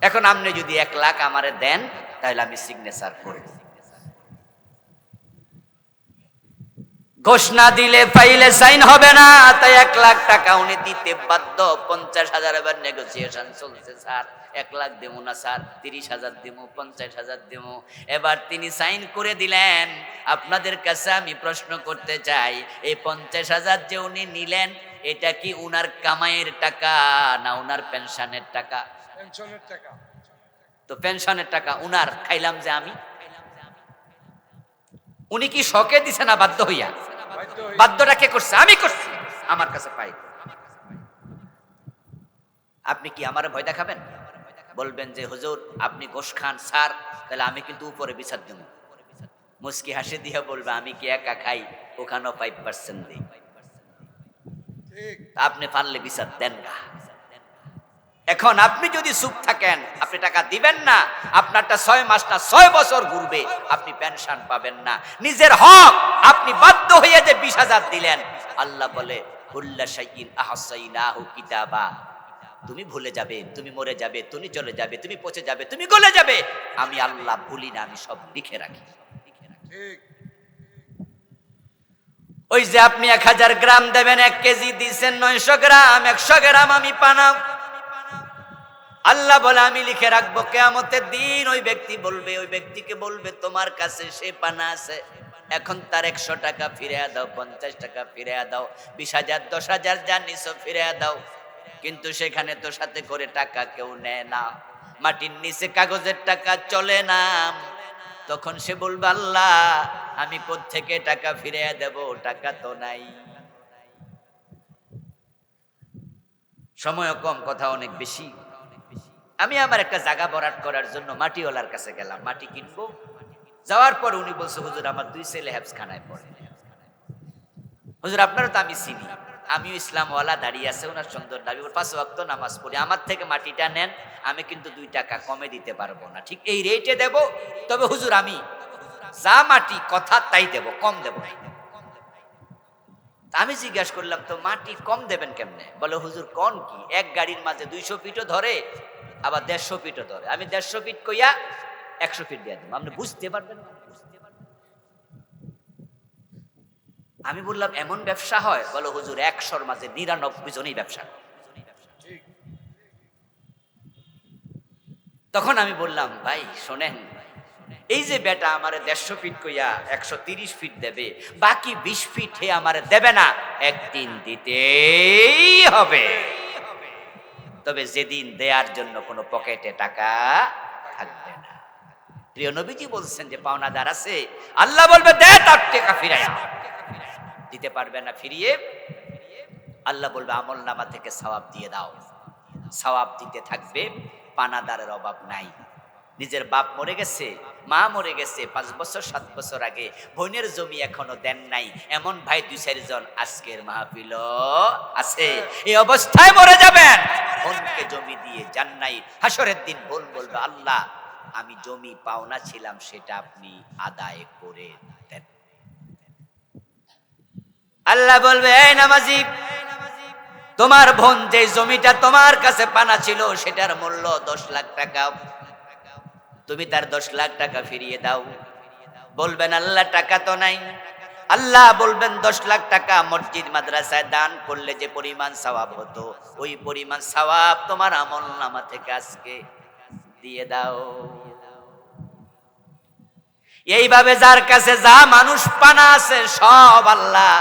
Speaker 1: এখন আপনি যদি 1 লাখ আমারে দেন তাহলে আমি সিগনেচার করব। ঘোষণা দিলে ফাইলে সাইন হবে না, তাই 1 লাখ টাকা উনি দিতে বাধ্য। 50,000 এবার নেগোসিয়েশন চলছে, স্যার 1 লাখ দেবো না স্যার, 30,000 দেবো, 50,000 দেবো। এবার তিনি সাইন করে দিলেন। আপনাদের কাছে আমি প্রশ্ন করতে চাই, এই 50,000 যে উনি নিলেন, এটা কি উনার কামাইয়ের টাকা না উনার পেনশনের টাকা?
Speaker 2: পেনশনের টাকা।
Speaker 1: তো পেনশনের টাকা উনার, খাইলাম যে আমি। উনি কি শখে দিছে না বাধ্য হইয়া? বাধ্যটা কে করছে? আমি করছি, আমার কাছে পাই। আপনি কি আমার ভয় দেখাবেন? বলবেন যে হুজুর আপনি ঘোষ খান, স্যার তাহলে আমি কিন্তু উপরে বিচার দেব। মুস্কি হাসি দিয়ে বলবে, আমি কি একা খাই, ওখানেও 5% দিই, আপনি পারলে বিচার দেন না। এখন আপনি যদি চুপ থাকেন, আপনি টাকা দিবেন না, আপনারটা 6 মাস না 6 বছর ঘুরবে, আপনি পেনশন পাবেন না। নিজের হক আপনি বাধ্য হয়ে যে 20,000 দিলেন, আল্লাহ বলে কুল্লা শাইইন আহসাইনাহু কিতাবা, তুমি ভুলে যাবে, তুমি মরে যাবে, তুমি চলে যাবে, তুমি পচে যাবে, তুমি গলে যাবে, আমি আল্লাহ ভুলি না, আমি সব লিখে রাখি।
Speaker 2: ঠিক।
Speaker 1: ওই যে আপনি 1000 গ্রাম দেবেন, 1 কেজি দিচ্ছেন 900 গ্রাম, 100 গ্রাম আমি পানাম, আল্লাহ বলে আমি লিখে রাখবো। কিয়ামতের দিন ওই ব্যক্তি বলবে, ওই ব্যক্তিকে বলবে তোমার কাছে সে পানা আছে, এখন তার 100 টাকা ফিরে দাও, 50 টাকা ফিরে দাও, 20,000 10,000 যা নিছো ফিরে দাও। কিন্তু সেখানে তো সাথে করে টাকা কেউ নেয় না, মাটির নিচে কাগজের টাকা চলে না। তখন সে বলবে, আল্লাহ আমি কোত্থেকে টাকা ফিরে দেব, টাকা তো নাই। সময় কম, কথা অনেক বেশি। আমি আমার একটা জায়গা বরাদ করার জন্য মাটিওয়ালার কাছে গেলাম, মাটি কিনবো। যাওয়ার পর উনি বলছে, হুজুর আমার 2 ছেলে হেফজখানায় পড়ে। হুজুর আপনারও তো আমি চিনি, আমিও ইসলামওয়ালা, দাঁড়িয়ে আছে, ওনার সুন্দর দাবি, 5 ওয়াক্ত নামাজ পড়ি, আমার থেকে মাটিটা নেন, আমি কিন্তু 2 টাকা কমে দিতে পারবো না, ঠিক এই রেটে দেব, তবে হুজুর আমি যা মাটি কথা তাই দেব, কম দেব না। আমি জিজ্ঞাসা করলাম, তো মাটি কম দেবেন কেমনে? বলে হুজুর কোন কি, 1 গাড়ির মাঝে 200 ফিটও ধরে, আবার 150 ফিটও ধরে, আমি 150 ফিট কইয়া 100 ফিট দিয়ে দেবো, আপনি বুঝতে পারবেন না। আমি বললাম এমন ব্যবসা হয়? বলো হুজুর 100-র মাঝে 99 জনই ব্যবসা। তখন আমি বললাম, ভাই শোনেন, এই যে বেটা আমার 150 ফিট কইয়া 130 ফিট দেবে, বাকি 20 ফিট হে আমার দেবে না, একদিন দিতেই হবে। তবে যেদিন দেয়ার জন্য কোনো পকেটে টাকা থাকবে না। প্রিয় নবীজি বলছেন যে পাওনাদার আছে, আল্লাহ বলবে দে তার টাকা ফিরাইয়া। দিতে পারবে না ফিরিয়ে, আল্লাহ বলবে আমল নামা থেকে সওয়াব দিয়ে দাও। সওয়াব দিতে থাকবে, পানাদারের অভাব নাই। নিজের বাপ মরে গেছে, মা মরে গেছে 5 বছর 7 বছর আগে, বোনের জমি এখনো দেন নাই, এমন ভাই 2-4 জন আজকের মাহফিল আছে। এই অবস্থায় মরে যাবেন, বোনকে জমি দিয়ে যান নাই। হাসরের দিন বোন বলবে, আল্লাহ আমি জমি পাওনা ছিলাম, সেটা আপনি আদায় করে দেন। আল্লাহ বলবে, এই নামাজি, তোমার বোন যে জমিটা তোমার কাছে পানা ছিল সেটার মূল্য 10 লাখ টাকা, তুমি তার 10 লাখ টাকা ফিরিয়ে দাও। বলবেন আল্লাহ টাকা তো নাই। আল্লাহ বলবেন 10 লাখ টাকা মসজিদ মাদ্রাসায় দান করলে যে পরিমাণ সওয়াব হতো, ওই পরিমাণ সওয়াব তোমার আমলনামা থেকে আজকে দিয়ে দাও। এইভাবে যার কাছে যা মানুষ পানা আছে সব আল্লাহ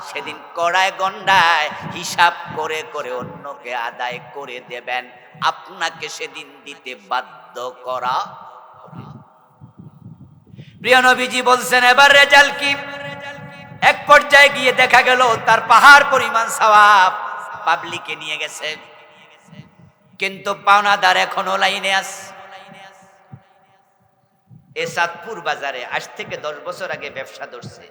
Speaker 1: সেদিন কড়ায় গন্ডায় হিসাব করে করে অন্যকে আদায় করে দেবেন, আপনাকে সেদিন দিতে বাধ্য করা হবে। প্রিয় নবীজি বলছেন, এবার রেজাল্ট কি? এক পর্যায়ে গিয়ে দেখা গেল তার পাহাড় পরিমাণ সওয়াব পাবলিকে নিয়ে গেছে, কিন্তু পাওনাদার এখনো লাইনে আছে। এ চাঁদপুর বাজারে আজ থেকে 10 বছর আগে ব্যবসা ধরছে,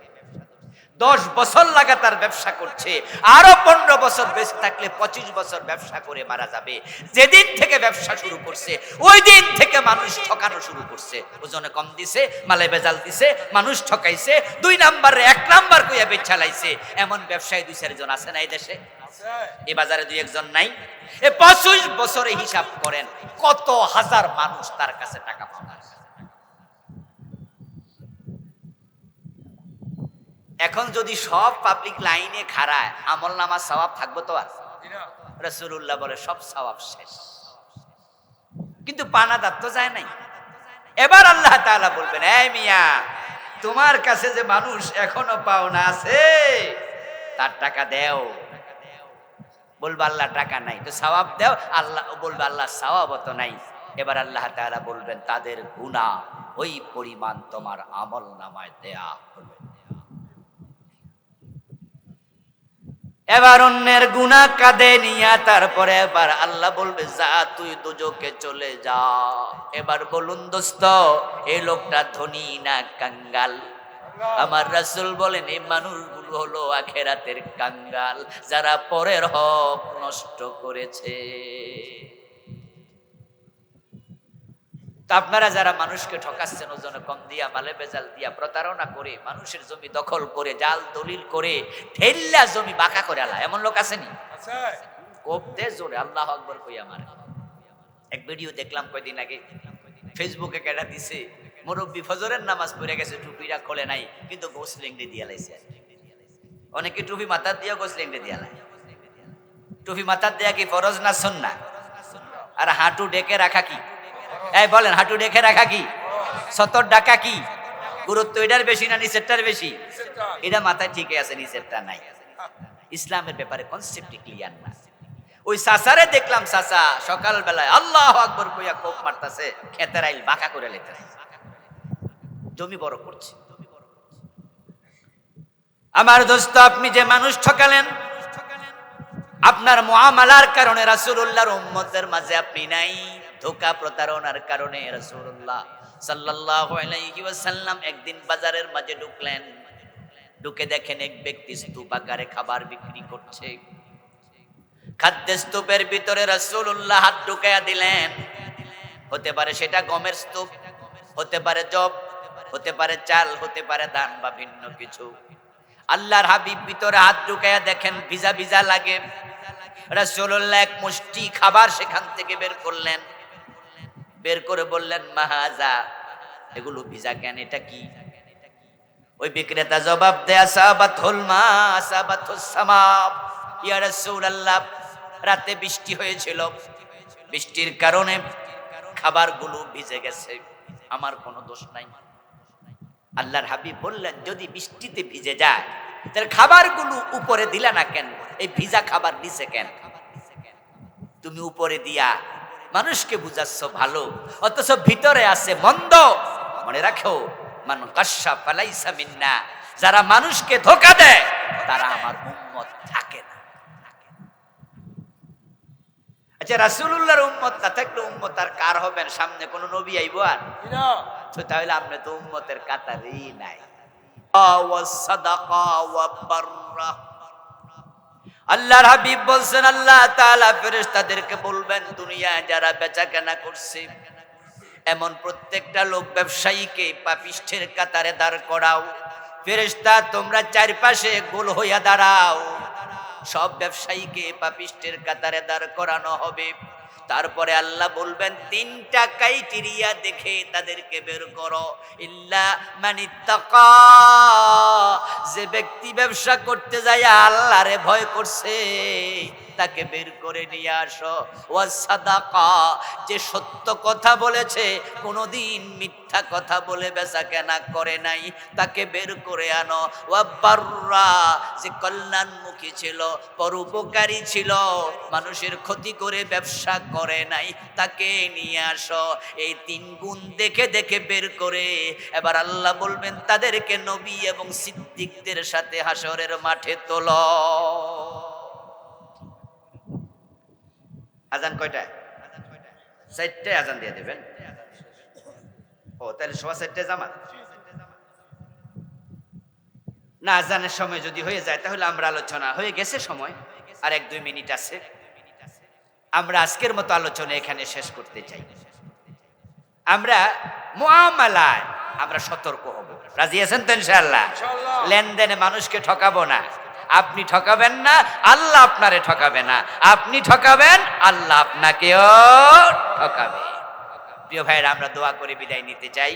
Speaker 1: 10 বছর লাগাতার ব্যবসা করছে, আরো 15 বছর বেঁচে থাকলে 25 বছর ব্যবসা করে মারা যাবে। যেদিন থেকে ব্যবসা শুরু করছে ওই দিন থেকে মানুষ ঠকানো শুরু করছে, ওজনে কম দিছে, মালে বেজাল দিছে, মানুষ ঠকাইছে, 2 নাম্বারে 1 নাম্বার কইয়া বেচা লাইছে। এমন ব্যবসায়ী 2-4 জন আছে না এই দেশে? এই বাজারে 2-1 জন নাই? এ 25 বছরে হিসাব করেন কত হাজার মানুষ তার কাছে টাকা পায়। এখন যদি সব পাবলিক লাইনে খাড়ায়, আমল নামা সওয়াব থাকবো তো? আর রাসূলুল্লাহ বলে সব সওয়াব শেষ, কিন্তু পানাদার তো যায় নাই। এবার আল্লাহ তাআলা বলবেন, এই মিয়া, তোমার কাছে যে মানুষ এখনো পাওনা আছে তার টাকা দেও। বলবে আল্লাহ টাকা নাই, তো সওয়াব দেও। আল্লাহ বলবে আল্লাহ সওয়াব তো নাই। এবার আল্লাহ তাআলা বলবেন তাদের গুনাহ ওই পরিমাণ তোমার আমল নামায় দেয়া হবে। এবার অন্যের গুনাহ কাঁধে নিয়া তারপরে এবার আল্লাহ বলবে যা তুই দোজখে চলে যা। এবার বলুন দোস্ত, এই লোকটা ধনী না কাঙ্গাল? আমার রাসূল বলেন এই মানুষগুলো হলো আখিরাতের কাঙ্গাল, যারা পরের হক নষ্ট করেছে। আপনারা যারা মানুষকে ঠকাচ্ছেন, ওজনে কম দিয়া, মালে বেজাল দিয়া, প্রতারণা করে, মানুষের জমি দখল করে, জাল দলিল করে, ঠেল্লা জমি বাঁকা করে আলা, এমন লোক আসেনি? কোপ দে জোরে আল্লাহু আকবার কইয়া মারে। এক ভিডিও দেখলাম কয়দিন আগে, ফেসবুকে কেটা দিছে, মুরব্বি ফজরের নামাজ পড়ে গেছে, টুপিটা খোলে নাই, কিন্তু গোসলিংড়ি দিয়া লাইছে। অনেকে টুপি মাথার দিয়া গোসলিংড়ি দিয়া লাই। টুপি মাথার দেয়া কি ফরজ না সুন্নাহ? আর হাঁটু ডেকে রাখা কি? এই বলেন, হাঁটু ডেকে রাখা কি? সতর ডাকা কি? গুরুত্ব এটার বেশি না নিচেরটার বেশি? এটা মাথায় ঠিকই আছে, নিচেরটা নাই। ইসলামের ব্যাপারে কনসেপ্ট ক্লিয়ার না। ওই চাচারে দেখলাম, চাচা সকাল বেলায় আল্লাহু আকবার কইয়া কোপ মারতাছে, খেতের আইল বাঁকা করে লেতেছে, জমি বড় করছে। আমার দোস্ত, আপনি যে মানুষ ঠকালেন, আপনার মুআমালার কারণে রাসূলুল্লাহর উম্মতের মাঝে আপনি নাই। ধোঁকা প্রতারণার কারণে রাসূলুল্লাহ সাল্লাল্লাহু আলাইহি ওয়াসাল্লাম একদিন বাজারের মাঝে ঢুকলেন, ঢুকে দেখেন এক ব্যক্তি স্তূপ আকারে খাবার বিক্রি করছে। খাদ্য স্তূপের ভিতরে রাসূলুল্লাহ হাত ঢুকাইয়া দিলেন। হতে পারে সেটা গমের স্তূপ, হতে পারে জব, হতে পারে চাল, হতে পারে ধান বা ভিন্ন কিছু। আল্লাহর হাবিব ভিতরে হাত ঢুকাইয়া দেখেন ভিজা ভিজা লাগে। রাসূলুল্লাহ এক মুষ্টি খাবার সেখান থেকে বের করলেন, বের করে বললেন মাহাজা, এগুলো ভিজা কেন, এটা কি? ওই বিক্রেতা জবাব দেয়া, সাবাতুল মা সাবাতুস সামা, ইয়া রাসূলুল্লাহ, রাতে বৃষ্টি হয়েছিল, বৃষ্টির কারণে খাবারগুলো ভিজে গেছে, আমার কোনো দোষ নাই। আল্লাহর হাবিব বললেন, যদি বৃষ্টিতে ভিজে যায় তাহলে খাবারগুলো উপরে দিলা না কেন? এই ভিজা খাবার নিচে কেন? তুমি উপরে দিয়া মানুষকে বুঝাচ্ছ ভালো, অথচ ভিতরে আছে মন্দ। মনে রাখো, মান কাশা ফালাইসা মিন্না, যারা মানুষকে ধোঁকা দেয় তারা আমার উম্মত থাকে না। আচ্ছা, রাসূলুল্লাহর উম্মত না থাকলে উম্মত আর কার হবেন? সামনে কোন নবী আইব আর?
Speaker 2: না
Speaker 1: তো তাহলে আপনি তো উম্মতের কাতারই নাই। ওয়াসাদাকা ওয়া বাররা, আল্লাহর হাবিব বলছেন, আল্লাহ তাআলা ফেরেশতাদেরকে বলবেন, দুনিয়ায় যারা বেচাকেনা করছে এমন প্রত্যেকটা লোক ব্যবসায়ীকে পাপিষ্ঠের কাতারে দাঁড় করাও। ফেরেশতা, তোমরা চারপাশে গোল হইয়া দাঁড়াও। সব ব্যবসায়ীকে পাপিষ্ঠের কাতারে দাঁড় করানো হবে। তারপরে আল্লাহ বলবেন, তিনটা ক্রাইটেরিয়া দেখে তাদেরকে বের করো। ইল্লা মানিত্তাকা, যে ব্যক্তি ব্যবসা করতে যায় আল্লাহরে ভয় করছে তাকে বের করে নিয়ে আসো। ওয়াসাদাকা, যে সত্য কথা বলেছে, কোনোদিন মিথ্যা কথা বলে বেচাকেনা করে নাই, তাকে বের করে আনো। ওয়াবাররা, যে কল্যাণমুখী ছিল, পরোপকারী ছিল, মানুষের ক্ষতি করে ব্যবসা করে নাই, তাকে নিয়ে আসো। এই তিন গুণ দেখে দেখে বের করে এবার আল্লাহ বলবেন, তাদেরকে নবী এবং সিদ্দিকদের সাথে হাসরের মাঠে তোলো। আজান কয়টায়? 4টায় আজান দিয়ে দেবেন। ও, তাহলে সবার 4টায় জামাত না? আজানের সময় যদি হয়ে যায় তাহলে আমরা আলোচনা হয়ে গেছে, সময় আর 1-2 মিনিট আছে। আমরা আজকের মতো আলোচনা এখানে শেষ করতে চাই। আমরা মুআমালায় আমরা সতর্ক হব। রাজি আছেন তো ইনশাআল্লাহ?
Speaker 2: ইনশাআল্লাহ।
Speaker 1: লেনদেনে মানুষকে ঠকাবো না। আপনি ঠকাবেন না, আল্লাহ আপনারে ঠকাবে না। আপনি ঠকাবেন, আল্লাহ আপনাকেও ঠকাবে। প্রিয় ভাইরা, আমরা দোয়া করে বিদায় নিতে চাই।